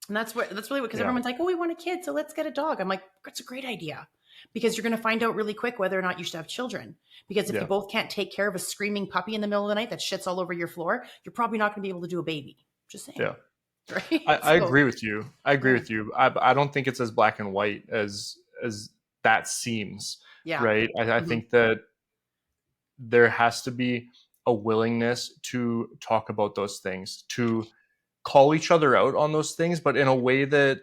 and that's really what, because everyone's like, oh, we want a kid, so let's get a dog. I'm like, that's a great idea, because you're going to find out really quick whether or not you should have children. Because if you both can't take care of a screaming puppy in the middle of the night that shits all over your floor, you're probably not going to be able to do a baby. Just saying. Yeah. Right? I agree with you. With you. I don't think it's as black and white as that seems. Yeah. Right. I think that there has to be a willingness to talk about those things, to call each other out on those things, but in a way that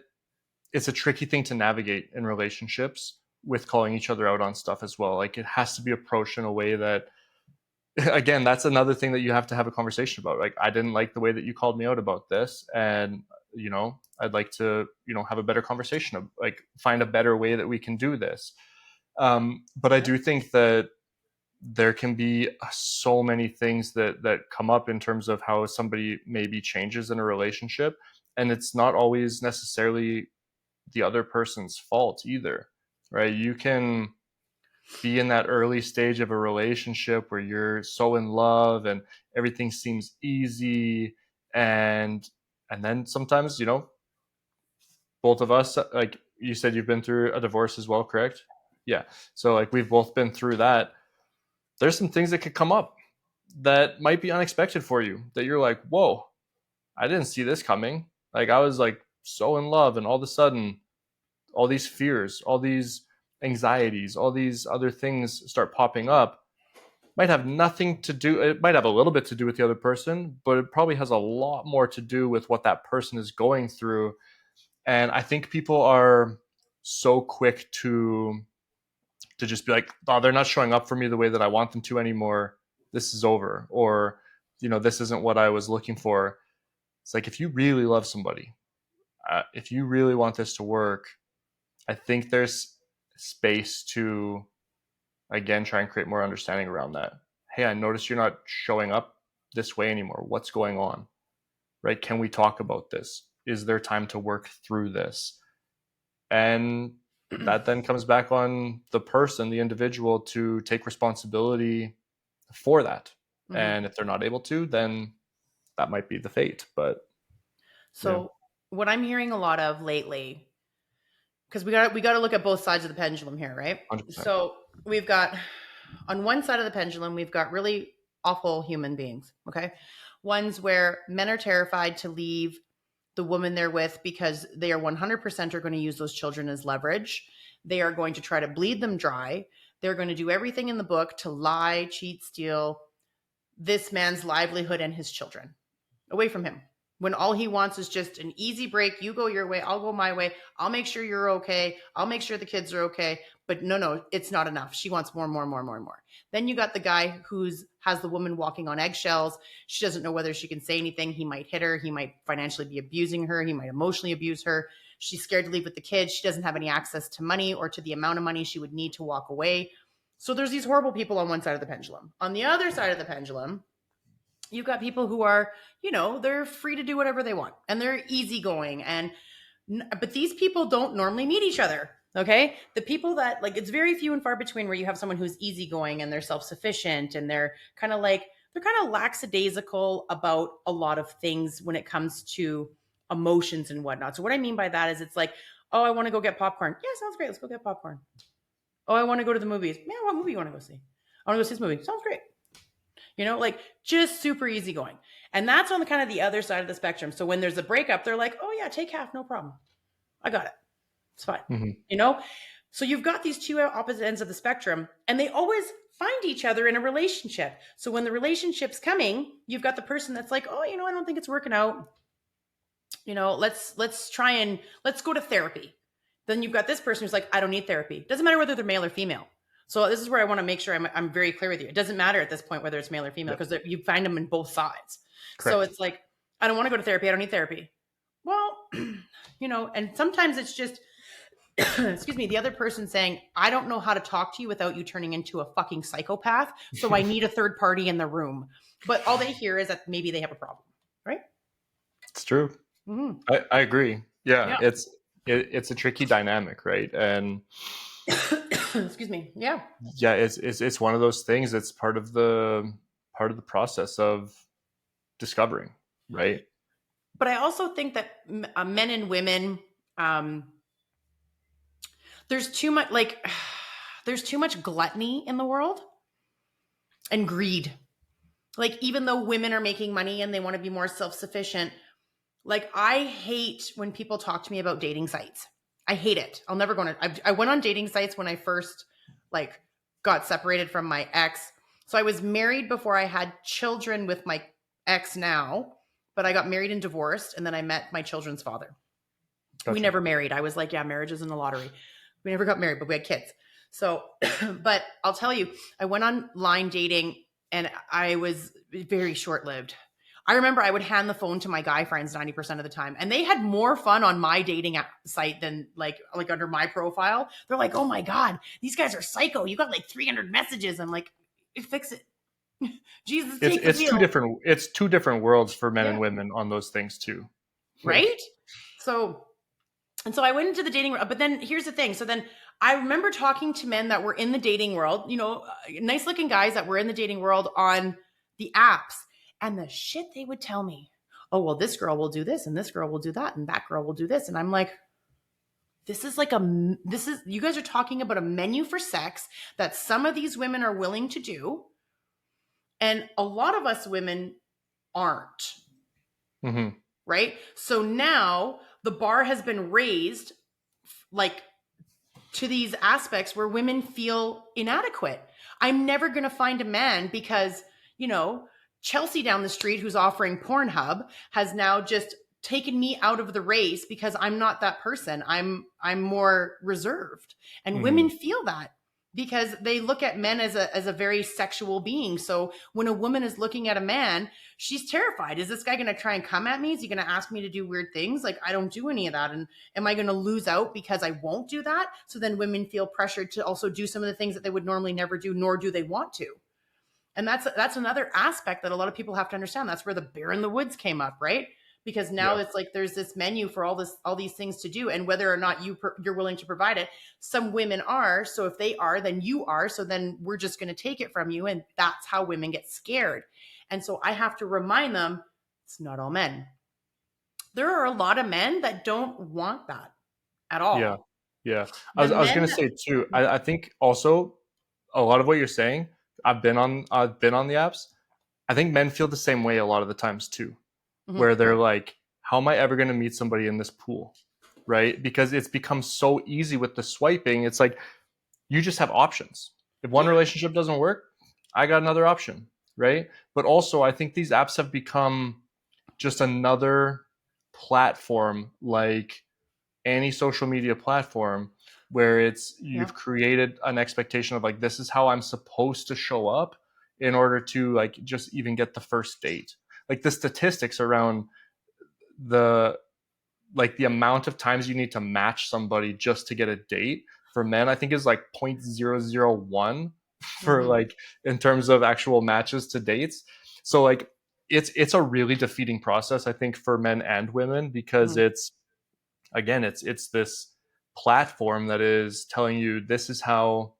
it's a tricky thing to navigate in relationships, with calling each other out on stuff as well. Like, it has to be approached in a way that, again, that's another thing that you have to have a conversation about. Like, I didn't like the way that you called me out about this, and I'd like to have a better conversation of, like, find a better way that we can do this. But I do think that there can be so many things that come up in terms of how somebody maybe changes in a relationship, and it's not always necessarily the other person's fault either, right? You can be in that early stage of a relationship where you're so in love and everything seems easy, and then sometimes, both of us, like you said, you've been through a divorce as well, correct? Yeah. So, like, we've both been through that. There's some things that could come up that might be unexpected for you, that you're like, whoa, I didn't see this coming. Like, I was like so in love, and all of a sudden all these fears, all these anxieties, all these other things start popping up. Might have nothing to do, it might have a little bit to do with the other person, but it probably has a lot more to do with what that person is going through. And I think people are so quick to just be like, oh, they're not showing up for me the way that I want them to anymore. This is over. Or, this isn't what I was looking for. It's like, if you really love somebody, if you really want this to work, I think there's space to, again, try and create more understanding around that. Hey, I noticed you're not showing up this way anymore. What's going on? Right? Can we talk about this? Is there time to work through this? And that then comes back on the person, the individual, to take responsibility for that. And if they're not able to, then that might be the fate. But so what I'm hearing a lot of lately, because we got to look at both sides of the pendulum here, right? 100%. So we've got, on one side of the pendulum, we've got really awful human beings, okay? Ones where men are terrified to leave the woman they're with because they are 100% are going to use those children as leverage. They are going to try to bleed them dry. They're going to do everything in the book to lie, cheat, steal this man's livelihood and his children away from him, when all he wants is just an easy break. You go your way, I'll go my way. I'll make sure you're okay. I'll make sure the kids are okay. But no, it's not enough. She wants more. Then you got the guy has the woman walking on eggshells. She doesn't know whether she can say anything. He might hit her. He might financially be abusing her. He might emotionally abuse her. She's scared to leave with the kids. She doesn't have any access to money or to the amount of money she would need to walk away. So there's these horrible people on one side of the pendulum. On the other side of the pendulum, you've got people who are, they're free to do whatever they want, and they're easygoing. But these people don't normally meet each other. Okay. The people that like, it's very few and far between where you have someone who's easygoing and they're self sufficient and they're kind of lackadaisical about a lot of things when it comes to emotions and whatnot. So, what I mean by that is it's like, oh, I want to go get popcorn. Yeah, sounds great. Let's go get popcorn. Oh, I want to go to the movies. Yeah, what movie you want to go see? I want to go see this movie. Sounds great. Like just super easygoing. And that's on the kind of the other side of the spectrum. So when there's a breakup, they're like, oh, yeah, take half. No problem. I got it. It's fine. Mm-hmm. You know? So you've got these two opposite ends of the spectrum, and they always find each other in a relationship. So when the relationship's coming, you've got the person that's like, oh, I don't think it's working out. Let's try and let's go to therapy. Then you've got this person who's like, I don't need therapy. Doesn't matter whether they're male or female. So this is where I want to make sure I'm very clear with you. It doesn't matter at this point whether it's male or female because you find them in both sides. Correct. So it's like, I don't want to go to therapy. I don't need therapy. Well, and sometimes it's just, excuse me, the other person saying, I don't know how to talk to you without you turning into a fucking psychopath. So I need a third party in the room. But all they hear is that maybe they have a problem, right? It's true. Mm-hmm. I agree. Yeah. It's a tricky dynamic, right? And excuse me. Yeah. It's one of those things. It's part of the process of discovering, right? But I also think that men and women, there's too much there's too much gluttony in the world and greed. Like even though women are making money and they want to be more self-sufficient, like I hate when people talk to me about dating sites. I hate it. I'll never go on it. I went on dating sites when I first got separated from my ex. So I was married before I had children with my ex now, but I got married and divorced, and then I met my children's father. Gotcha. We never married. I was like, yeah, marriage isn't a lottery. We never got married, but we had kids. So, but I'll tell you, I went online dating and I was very short-lived. I remember I would hand the phone to my guy friends 90% of the time, and they had more fun on my dating site than like under my profile. They're like, oh my God, these guys are psycho. You got 300 messages. I'm like, fix it. Jesus, it's two different worlds for men and women on those things too. Right? So I went into the dating world, but then here's the thing. So then I remember talking to men that were in the dating world, nice looking guys that were in the dating world on the apps, and the shit they would tell me. Oh, well, this girl will do this and this girl will do that and that girl will do this. And I'm like, you guys are talking about a menu for sex that some of these women are willing to do. And a lot of us women aren't. Mm-hmm. Right? So now the bar has been raised to these aspects where women feel inadequate. I'm never going to find a man because, Chelsea down the street who's offering Pornhub has now just taken me out of the race because I'm not that person. I'm more reserved. And women feel that because they look at men as a very sexual being. So when a woman is looking at a man, she's terrified. Is this guy going to try and come at me? Is he going to ask me to do weird things? I don't do any of that. And am I going to lose out because I won't do that? So then women feel pressured to also do some of the things that they would normally never do, nor do they want to. And that's another aspect that a lot of people have to understand. That's where the bear in the woods came up, right? Because now it's there's this menu for all these things to do, and whether or not you're willing to provide it, some women are. So if they are, then you are. So then we're just going to take it from you, and that's how women get scared. And so I have to remind them, it's not all men. There are a lot of men that don't want that at all. Yeah. I was going to say too. I think also a lot of what you're saying. I've been on the apps. I think men feel the same way a lot of the times too. Where they're like, how am I ever going to meet somebody in this pool? Right? Because it's become so easy with the swiping. It's like, you just have options. If one relationship doesn't work, I got another option. Right? But also, I think these apps have become just another platform, like any social media platform, where you've created an expectation of this is how I'm supposed to show up in order to just even get the first date. The statistics around the amount of times you need to match somebody just to get a date for men, I think is 0.001 for in terms of actual matches to dates. So it's a really defeating process, I think, for men and women, because it's this platform that is telling you this is how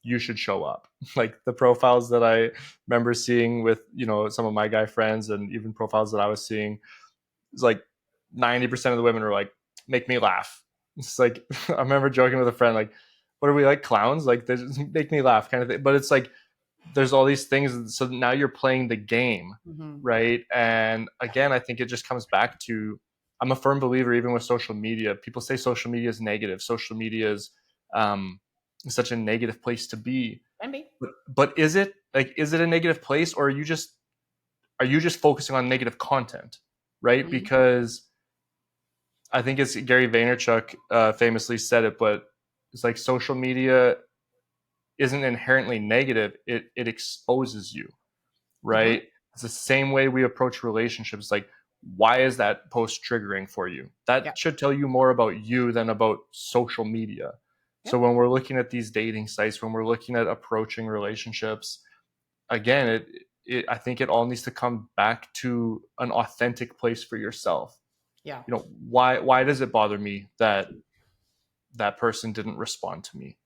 you should show up. Like the profiles that I remember seeing with, some of my guy friends, and even profiles that I was seeing, it's like 90% of the women are like, make me laugh. It's like, I remember joking with a friend, like, what are we, like clowns? Like, they just make me laugh kind of thing. But it's like, there's all these things. So now you're playing the game, Mm-hmm. right? And again, I think it just comes back to, I'm a firm believer, even with social media, people say social media is negative. Social media is such a negative place to be. Can be. But is it, like, is it a negative place, or are you just focusing on negative content, right? Mm-hmm. Because I think it's Gary Vaynerchuk famously said it, but it's like social media isn't inherently negative. It exposes you, Mm-hmm. right? It's the same way we approach relationships. Like, why is that post triggering for you? That Yeah. should tell you more about you than about social media. So Yep. when we're looking at these dating sites, when we're looking at approaching relationships, again, I think it all needs to come back to an authentic place for yourself. Yeah. Why does it bother me that that person didn't respond to me?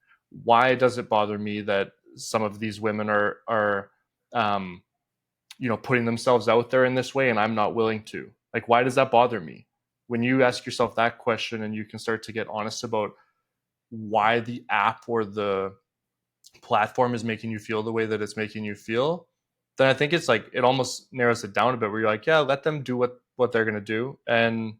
Why does it bother me that some of these women are um, putting themselves out there in this way and I'm not willing to? Like, why does that bother me? When you ask yourself that question and you can start to get honest about why the app or the platform is making you feel the way that it's making you feel, then I think it's like, it almost narrows it down a bit, where you're like, yeah, let them do what they're going to do, and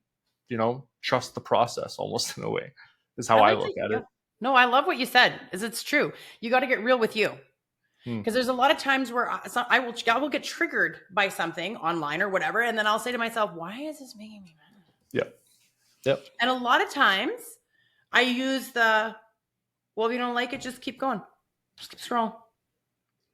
trust the process, almost, in a way, is how I I like look to, at yeah. it. No, I love what you said. Is it's true. You got to get real with you. Hmm. Because there's a lot of times where I will get triggered by something online or whatever, and then I'll say to myself, "Why is this making me mad?" Yep. Yep. And a lot of times, I use the, "Well, if you don't like it, just keep going, just keep scrolling.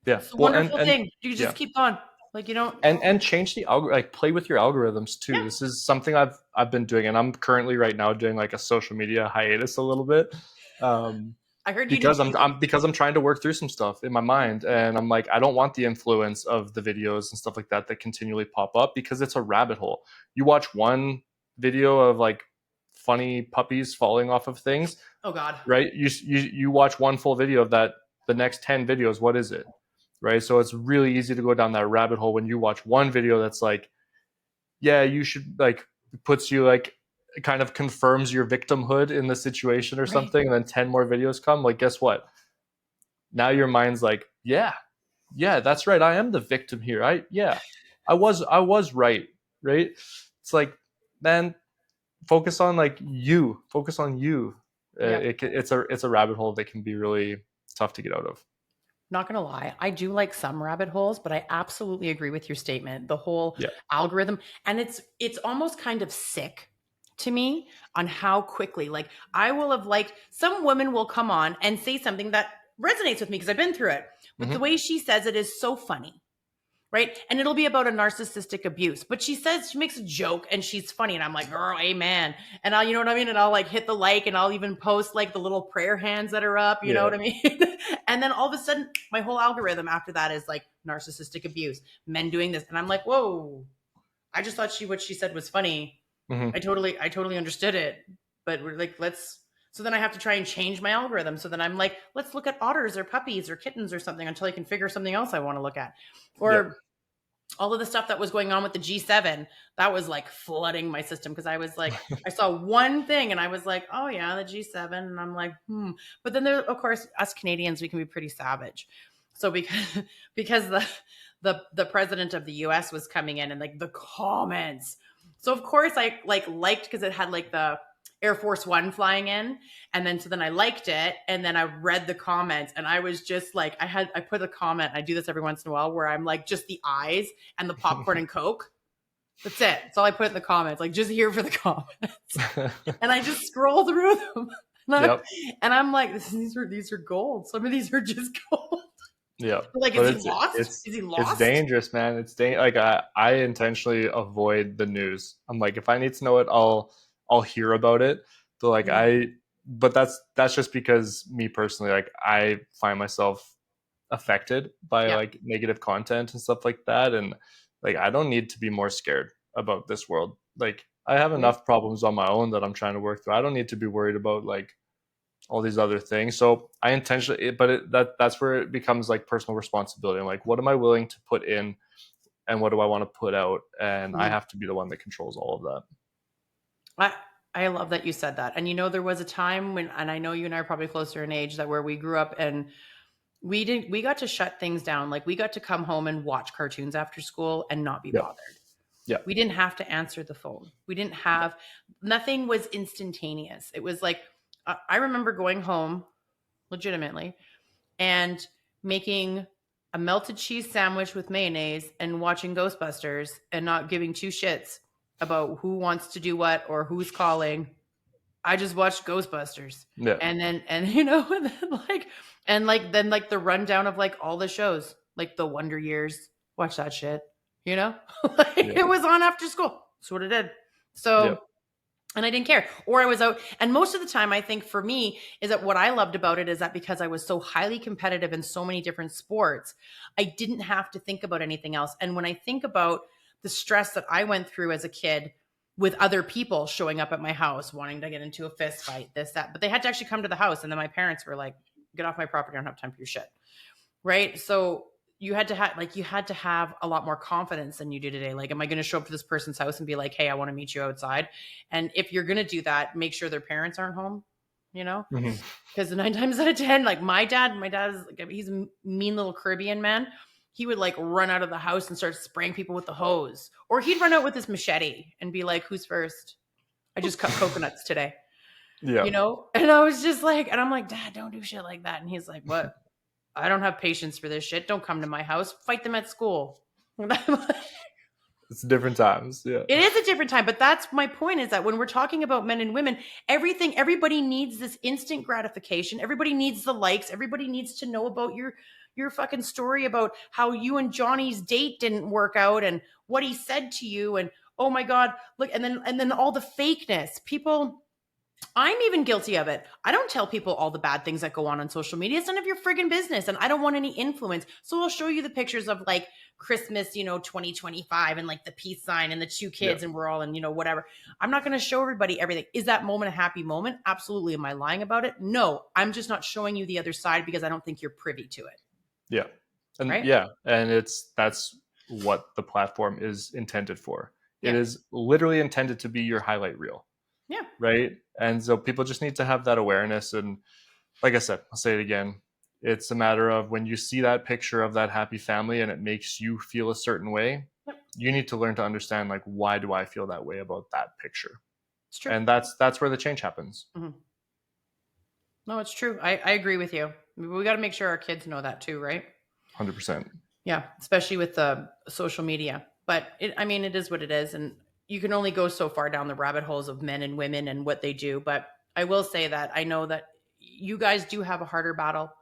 Yeah. It's a Well, and wonderful thing. You yeah, just keep going. Like you don't." and change the like, play with your algorithms too. Yeah, This is something I've been doing, and I'm currently right now doing like a social media hiatus a little bit. Um, I heard you did because too. I'm trying to work through some stuff in my mind, and I'm like, I don't want the influence of the videos and stuff like that continually pop up, because it's a rabbit hole. You watch one video of like funny puppies falling off of things, Oh God. right? You watch one full video of that, the next 10 videos, what is it, right? So it's really easy to go down that rabbit hole when you watch one video that's like, yeah, you should, like, puts you, like, kind of confirms your victimhood in the situation or Right. something, and then 10 more videos come, like, guess what? Now your mind's like, yeah, yeah, that's right, I am the victim here. I was right, right? It's like, man, focus on you. Yeah. It's a rabbit hole that can be really tough to get out of. Not gonna lie, I do like some rabbit holes, but I absolutely agree with your statement. The whole Yeah. algorithm, and it's almost kind of sick to me on how quickly, like, I will have liked, some women will come on and say something that resonates with me because I've been through it. But the Hmm. way she says it is so funny, right? And it'll be about a narcissistic abuse. But she makes a joke and she's funny. And I'm like, girl, amen. And I'll, you know what I mean? And I'll like hit the like, and I'll even post like the little prayer hands that are up, you know Yeah. what I mean? And then all of a sudden, my whole algorithm after that is like narcissistic abuse, men doing this. And I'm like, whoa, I just thought what she said was funny. Hmm. I totally understood it. But we're like, so then I have to try and change my algorithm. So then I'm like, let's look at otters or puppies or kittens or something until I can figure something else I want to look at. Yep. Or all of the stuff that was going on with the G7, that was like flooding my system because I was like, I saw one thing and I was like, oh yeah, the G7. And I'm like, But then there, of course, us Canadians, we can be pretty savage. So because the president of the US was coming in and like the comments. So of course I liked because it had like the Air Force One flying in. And then so then I liked it. And then I read the comments and I was just like, I put a comment. I do this every once in a while where I'm like just the eyes and the popcorn and Coke. That's it. That's all I put in the comments. Like just here for the comments. And I just scroll through them. Yep. And I'm like, these are gold. Some of these are just gold. Yeah, Like, is but he it's lost? it's Is he it's lost? dangerous, man. Like, I intentionally avoid the news. I'm like, if I need to know it, I'll hear about it. But like, Mhm. but that's just because me personally, like, I find myself affected by Yeah. like negative content and stuff like that, and like, I don't need to be more scared about this world. Like, I have Agreed. enough problems on my own that I'm trying to work through. I don't need to be worried about, like, all these other things. So I intentionally, that's where it becomes like personal responsibility. I'm like, what am I willing to put in, and what do I want to put out? And I Mhm. have to be the one that controls all of that. I I love that you said that. And there was a time when, and I know you and I are probably closer in age, that where we grew up and we got to shut things down. Like we got to come home and watch cartoons after school and not be Yeah. bothered. Yeah. We didn't have to answer the phone. We didn't have, nothing was instantaneous. It was like, I remember going home legitimately and making a melted cheese sandwich with mayonnaise and watching Ghostbusters and not giving two shits about who wants to do what or who's calling. I just watched Ghostbusters. Yeah. And then, and and then like the rundown of like all the shows, like the Wonder Years, watch that shit, like Yeah. it was on after school. That's what it did. Yeah. So, and I didn't care. Or I was out. And most of the time, I think for me, is that what I loved about it is that because I was so highly competitive in so many different sports, I didn't have to think about anything else. And when I think about the stress that I went through as a kid with other people showing up at my house, wanting to get into a fist fight, this, that, but they had to actually come to the house. And then my parents were like, get off my property. I don't have time for your shit. Right. So you had to have a lot more confidence than you do today. Like, am I going to show up to this person's house and be like, hey, I want to meet you outside? And if you're going to do that, make sure their parents aren't home, Hmm. because 9 times out of 10, like my dad is like, he's a mean little Caribbean man. He would like run out of the house and start spraying people with the hose, or he'd run out with his machete and be like, who's first? I just cut coconuts today, Yeah. And I was just like, and I'm like, Dad, don't do shit like that. And he's like, what? I don't have patience for this shit. Don't come to my house. Fight them at school. It's different times. Yeah. It is a different time, but that's my point, is that when we're talking about men and women, everybody needs this instant gratification. Everybody needs the likes. Everybody needs to know about your fucking story about how you and Johnny's date didn't work out and what he said to you, and oh my god, look, and then all the fakeness. People, I'm even guilty of it. I don't tell people all the bad things that go on social media. It's none of your friggin' business. And I don't want any influence. So I'll show you the pictures of like Christmas, 2025, and like the peace sign and the two Yeah. kids and we're all in, whatever. I'm not going to show everybody everything. Is that moment a happy moment? Absolutely. Am I lying about it? No, I'm just not showing you the other side because I don't think you're privy to it. Yeah. And Right. yeah. And that's what the platform is intended for. It Yeah. is literally intended to be your highlight reel. Yeah. Right. And so people just need to have that awareness. And like I said, I'll say it again. It's a matter of when you see that picture of that happy family and it makes you feel a certain way, Yep. you need to learn to understand, like, why do I feel that way about that picture? It's true. And that's where the change happens. Mm-hmm. No, it's true. I agree with you. We got to make sure our kids know that too, right? 100%. Yeah, especially with the social media. But it is what it is, and you can only go so far down the rabbit holes of men and women and what they do. But I will say that I know that you guys do have a harder battle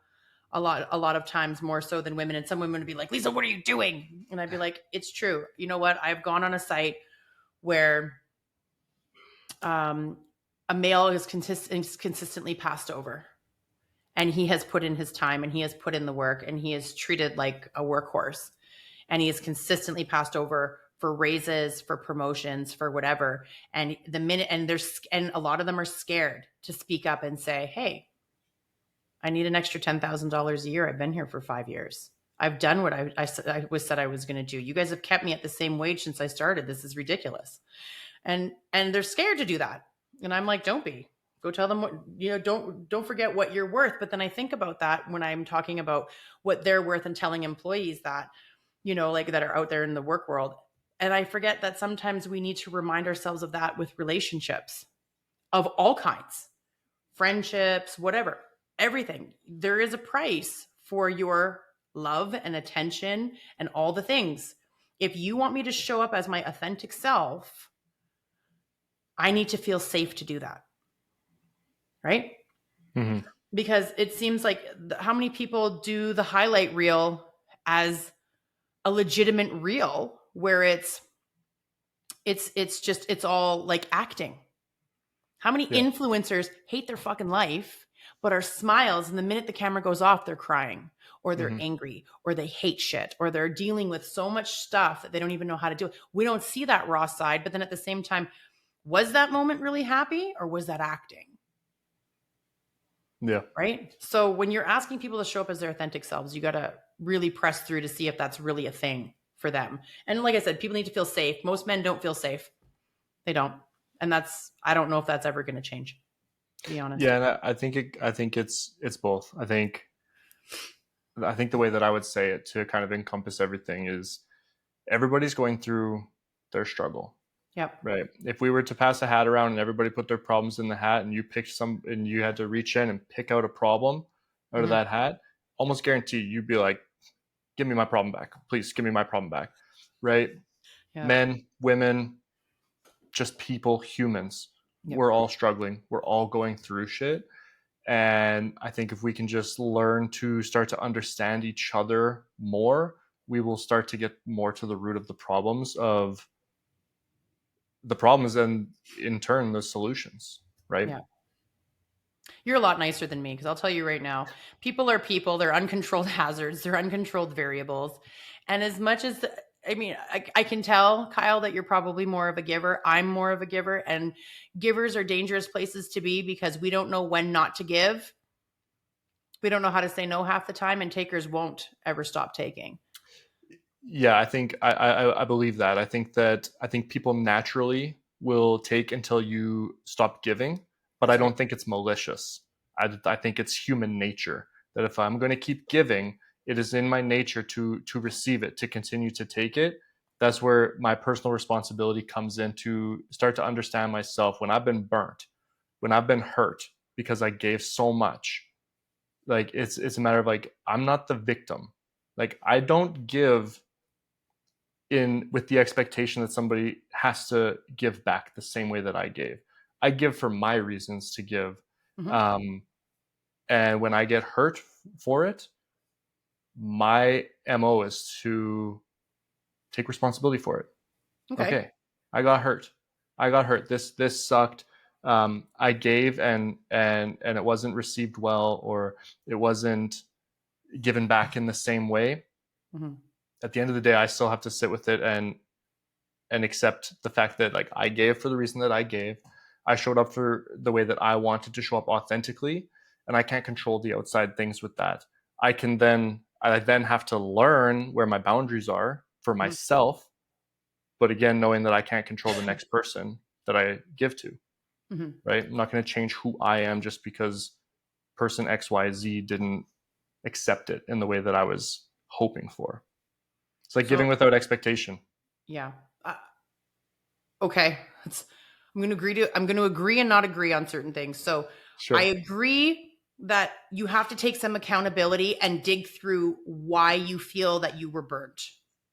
a lot of times, more so than women. And some women would be like, Lisa, what are you doing? And I'd be like, it's true. You know what? I've gone on a site where um, a male is consistently passed over, and he has put in his time and he has put in the work and he is treated like a workhorse, and he is consistently passed over for raises, for promotions, for whatever. And and a lot of them are scared to speak up and say, hey, I need an extra $10,000 a year. I've been here for 5 years. I've done what I said I was going to do. You guys have kept me at the same wage since I started. This is ridiculous. And they're scared to do that. And I'm like, don't be. Go tell them what, don't forget what you're worth. But then I think about that when I'm talking about what they're worth and telling employees that, like that are out there in the work world. And I forget that sometimes we need to remind ourselves of that with relationships of all kinds, friendships, whatever, everything. There is a price for your love and attention and all the things. If you want me to show up as my authentic self, I need to feel safe to do that. Right? Mm-hmm. Because it seems like how many people do the highlight reel as a legitimate reel where it's all like acting. How many influencers hate their fucking life, but are smiles, and the minute the camera goes off, they're crying, or they're angry, or they hate shit, or they're dealing with so much stuff that they don't even know how to do it. We don't see that raw side, but then at the same time, was that moment really happy, or was that acting? Yeah. right? So when you're asking people to show up as their authentic selves, you got to really press through to see if that's really a thing for them. And like I said, people need to feel safe. Most men don't feel safe. They don't. And I don't know if that's ever going to change, to be honest. Yeah, and I think it's both. I think the way that I would say it to kind of encompass everything is everybody's going through their struggle, Yep. right? If we were to pass a hat around and everybody put their problems in the hat and you picked some and you had to reach in and pick out a problem out of Mm-hmm. that hat, almost guarantee you'd be like, give me my problem back. Please give me my problem back. Right? Yeah. Men, women, just people, humans. Yep. We're all struggling. We're all going through shit. And I think if we can just learn to start to understand each other more, we will start to get more to the root of the problems and in turn the solutions, right? Yeah. You're a lot nicer than me because I'll tell you right now, people are people. They're uncontrolled hazards. They're uncontrolled variables. And as much as, I mean, I can tell, Kyle, that you're probably more of a giver. I'm more of a giver. And givers are dangerous places to be because we don't know when not to give. We don't know how to say no half the time, and takers won't ever stop taking. Yeah, I think I believe that. I think people naturally will take until you stop giving, but I That's right. don't think it's malicious. I think it's human nature that if I'm going to keep giving, it is in my nature to receive it, to continue to take it. That's where my personal responsibility comes in to start to understand myself when I've been burnt, when I've been hurt because I gave so much. Like it's a matter of like I'm not the victim. Like I don't give in with the expectation that somebody has to give back the same way that I gave. I give for my reasons to give. Mm-hmm. Um, and when I get hurt for it, my MO is to take responsibility for it. Okay. Okay, I got hurt. I got hurt. This sucked. I gave and it wasn't received well, or it wasn't given back in the same way. Mm-hmm. At the end of the day, I still have to sit with it and accept the fact that like I gave for the reason that I gave. I showed up for the way that I wanted to show up authentically, and I can't control the outside things with that. I then have to learn where my boundaries are for Mm-hmm. myself, but again knowing that I can't control the next person that I give to, Mm-hmm. right? I'm not going to change who I am just because person XYZ didn't accept it in the way that I was hoping for. It's like So giving without expectation. yeah. Okay. I'm going to agree and not agree on certain things. So I Sure. agree that you have to take some accountability and dig through why you feel that you were burnt.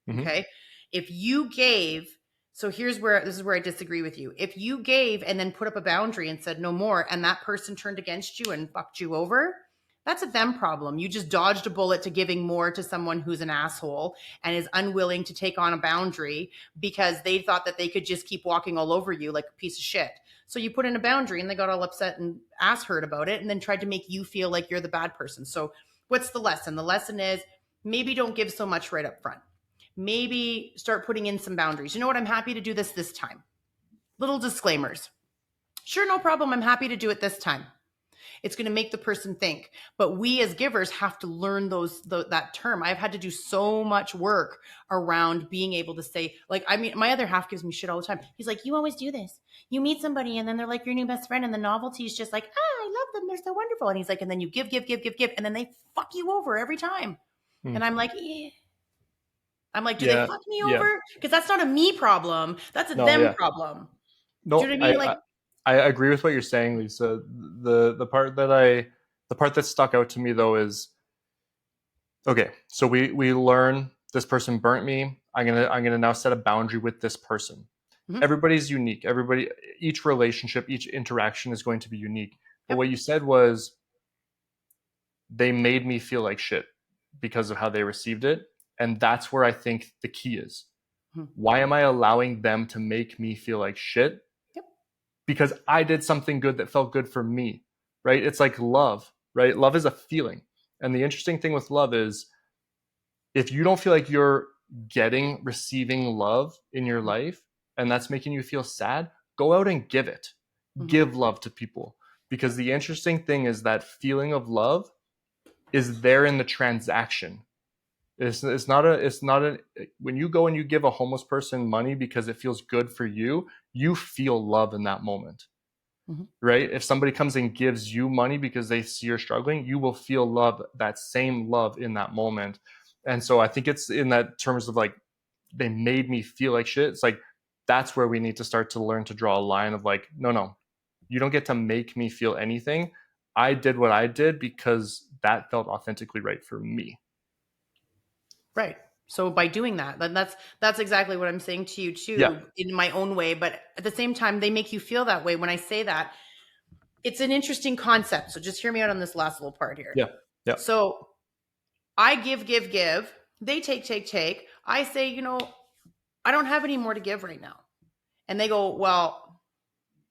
Mm-hmm. Okay. If you gave, so this is where I disagree with you. If you gave and then put up a boundary and said no more, and that person turned against you and fucked you over, that's a them problem. You just dodged a bullet to giving more to someone who's an asshole and is unwilling to take on a boundary because they thought that they could just keep walking all over you like a piece of shit. So you put in a boundary and they got all upset and ass hurt about it and then tried to make you feel like you're the bad person. So what's the lesson? The lesson is maybe don't give so much right up front. Maybe start putting in some boundaries. You know what? I'm happy to do this time. Little disclaimers. Sure, no problem. I'm happy to do it this time. It's going to make the person think. But we as givers have to learn that term. I've had to do so much work around being able to say, like, I mean, my other half gives me shit all the time. He's like, you always do this. You meet somebody and then they're like your new best friend, and the novelty is just like, I love them. They're so wonderful. And he's like, and then you give, and then they fuck you over every time. Hmm. And I'm like, eh. I'm like, do they Yeah. fuck me Yeah. over? Because that's not a me problem. That's a No, them yeah. problem. Do you No, know what I mean? Like, I agree with what you're saying, Lisa. The part that stuck out to me though is okay, so we learn this person burnt me. I'm gonna now set a boundary with this person. mm-hmm, Everybody's unique. Each relationship, each interaction is going to be unique. But yep, what you said was they made me feel like shit because of how they received it. And that's where I think the key is. mm-hmm, Why am I allowing them to make me feel like shit? yep, Because I did something good that felt good for me, right? It's like love, right? Love is a feeling. And the interesting thing with love is if you don't feel like you're receiving love in your mm-hmm, life, and that's making you feel sad, go out and give it. mm-hmm, Give love to people. because the interesting thing is that feeling of love is there in the transaction. It's not a when you go and you give a homeless person money because it feels good for you, you feel love in that moment. Mm-hmm. Right? If somebody comes and gives you money because they see you're struggling, you will feel love, that same love in that moment. And so I think it's in that terms of like, they made me feel like shit. It's like, that's where we need to start to learn to draw a line of like, no, you don't get to make me feel anything. I did what I did because that felt authentically right for me. Right. So by doing that, then that's exactly what I'm saying to you Yeah. too, in my own way. But at the same time, they make you feel that way. When I say that, it's an interesting concept. So just hear me out on this last little part here. Yeah. Yeah. So I give. They take. I say, I don't have any more to give right now. And they go, well,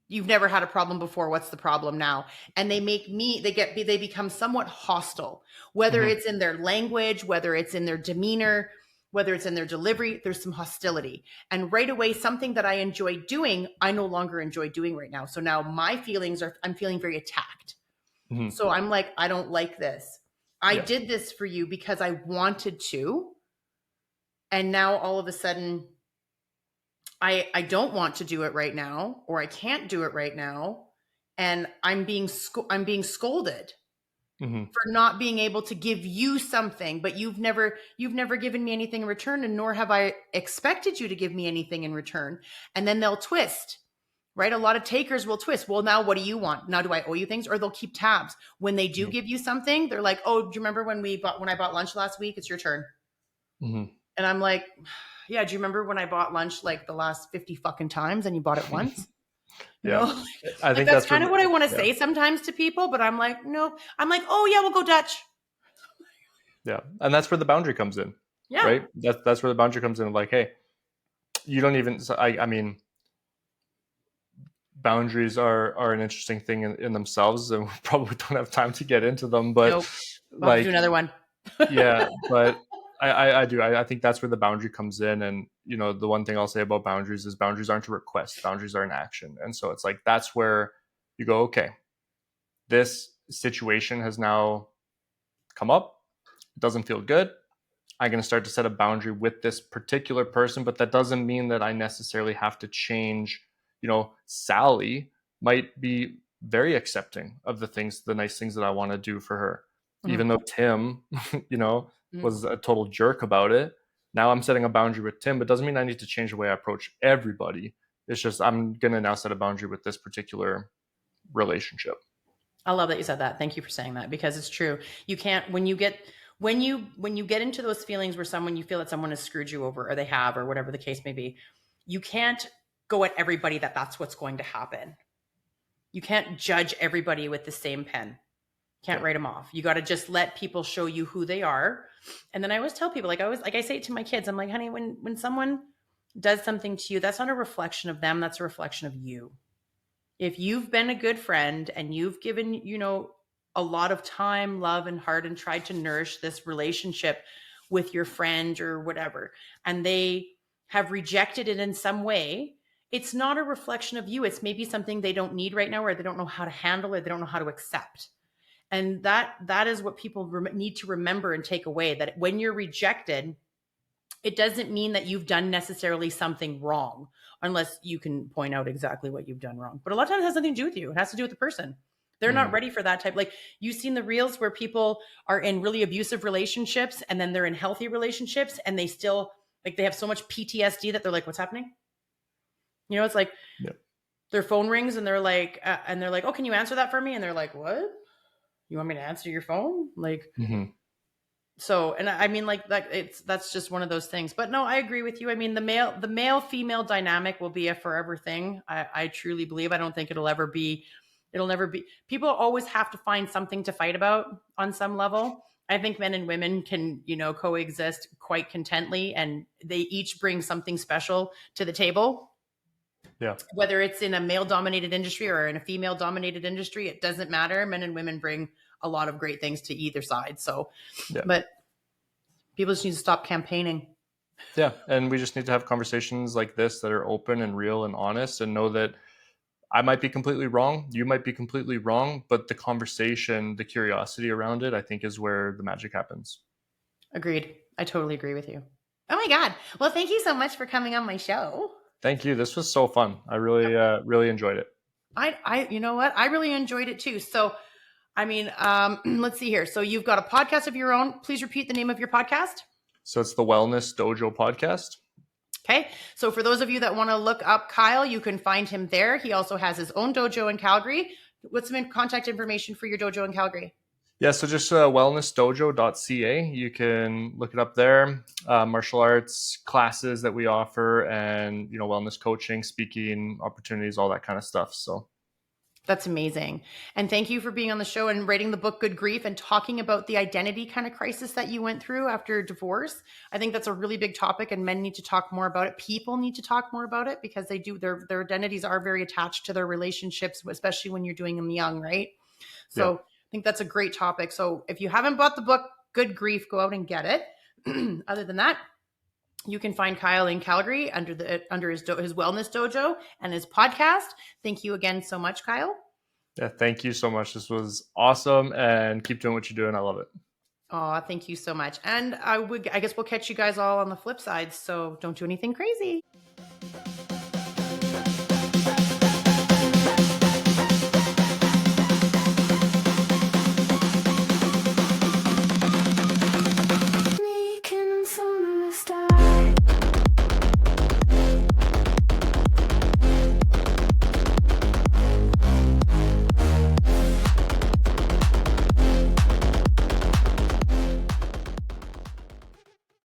you've never had a problem before. What's the problem now? And they become somewhat hostile, whether Mm-hmm. it's in their language, whether it's in their demeanor, whether it's in their delivery, there's some hostility. And right away, something that I enjoy doing, I no longer enjoy doing right now. So now my feelings I'm feeling very attacked. Mm-hmm. So I'm like, I don't like this. I Yeah. did this for you because I wanted to. And now all of a sudden, I don't want to do it right now, or I can't do it right now. And I'm being scolded Mm-hmm. for not being able to give you something, but you've never given me anything in return, and nor have I expected you to give me anything in return. And then they'll twist. Right? A lot of takers will twist. Well, now what do you want? Now do I owe you things? Or they'll keep tabs. When they do Mm-hmm. give you something, they're like, "Oh, do you remember when I bought lunch last week? It's your turn." Mm-hmm. And I'm like, "Yeah, do you remember when I bought lunch like the last 50 fucking times and you bought it once?" You Yeah. know? I Like think that's that's where kind of what I want to yeah. say sometimes to people, but I'm like, "Nope." I'm like, "Oh, yeah, we'll go Dutch." Yeah. And that's where the boundary comes in. Yeah. Right? That's where the boundary comes in. Like, hey, you don't even I mean, boundaries are an interesting thing in themselves, and we probably don't have time to get into them, but Nope. We'll have to do like, another one. yeah, but I think that's where the boundary comes in. And the one thing I'll say about boundaries is boundaries aren't a request, boundaries are an action. And so it's like, that's where you go, okay, this situation has now come up, it doesn't feel good, I'm going to start to set a boundary with this particular person. But that doesn't mean that I necessarily have to change. Sally might be very accepting of the nice things that I want to do for her, even Mhm. though Tim, Mhm. was a total jerk about it. Now I'm setting a boundary with Tim, but doesn't mean I need to change the way I approach everybody. It's just I'm going to now set a boundary with this particular relationship. I love that you said that. Thank you for saying that, because it's true. You can't when you get into those feelings where you feel that someone has screwed you over, or they have, or whatever the case may be, you can't go at everybody that's what's going to happen. You can't judge everybody with the same pen. Can't Yeah. write them off. You got to just let people show you who they are. And then I always tell people, like I say it to my kids, I'm like, honey, when someone does something to you, that's not a reflection of them, that's a reflection of you. If you've been a good friend and you've given, a lot of time, love, and heart, and tried to nourish this relationship with your friend or whatever, and they have rejected it in some way, it's not a reflection of you. It's maybe something they don't need right now, or they don't know how to handle it, they don't know how to accept. And that is what people need to remember and take away, that when you're rejected, it doesn't mean that you've done necessarily something wrong, unless you can point out exactly what you've done wrong. But a lot of times it has nothing to do with you. It has to do with the person. They're not Mm-hmm. ready for that type. Like, you've seen the reels where people are in really abusive relationships, and then they're in healthy relationships, and they still, like, they have so much PTSD that they're like, what's happening? It's like Yeah. their phone rings and they're like, oh, can you answer that for me? And they're like, what? You want me to answer your phone? Like, Mm-hmm. so, and I mean, like, that's just one of those things. But no, I agree with you. I mean, the male female dynamic will be a forever thing. I truly believe. I don't think it'll never be. People always have to find something to fight about on some level. I think men and women can, coexist quite contently, and they each bring something special to the table. Yeah. Whether it's in a male dominated industry or in a female dominated industry, it doesn't matter. Men and women bring a lot of great things to either side. So, Yeah. but people just need to stop campaigning. Yeah. And we just need to have conversations like this that are open and real and honest, and know that I might be completely wrong. You might be completely wrong, but the conversation, the curiosity around it, I think is where the magic happens. Agreed. I totally agree with you. Oh my God. Well, thank you so much for coming on my show. Thank you. This was so fun. I really, really enjoyed it. You know what? I really enjoyed it too. So, I mean, let's see here. So you've got a podcast of your own. Please repeat the name of your podcast. So it's the Wellness Dojo podcast. Okay. So for those of you that want to look up Kyle, you can find him there. He also has his own dojo in Calgary. What's some contact information for your dojo in Calgary? Yeah, so just wellnessdojo.ca. You can look it up there. Martial arts classes that we offer, and wellness coaching, speaking opportunities, all that kind of stuff. So that's amazing. And thank you for being on the show and writing the book Good Grief and talking about the identity kind of crisis that you went through after divorce. I think that's a really big topic, and men need to talk more about it. People need to talk more about it because they do their identities are very attached to their relationships, especially when you're doing them young, right? So yeah. I think that's a great topic. So if you haven't bought the book Good Grief, go out and get it. Other than that, you can find Kyle in Calgary under his wellness dojo and his podcast. Thank you again so much, Kyle. Yeah, thank you so much. This was awesome, and keep doing what you're doing. I love it. Oh, thank you so much. And I guess we'll catch you guys all on the flip side. So don't do anything crazy.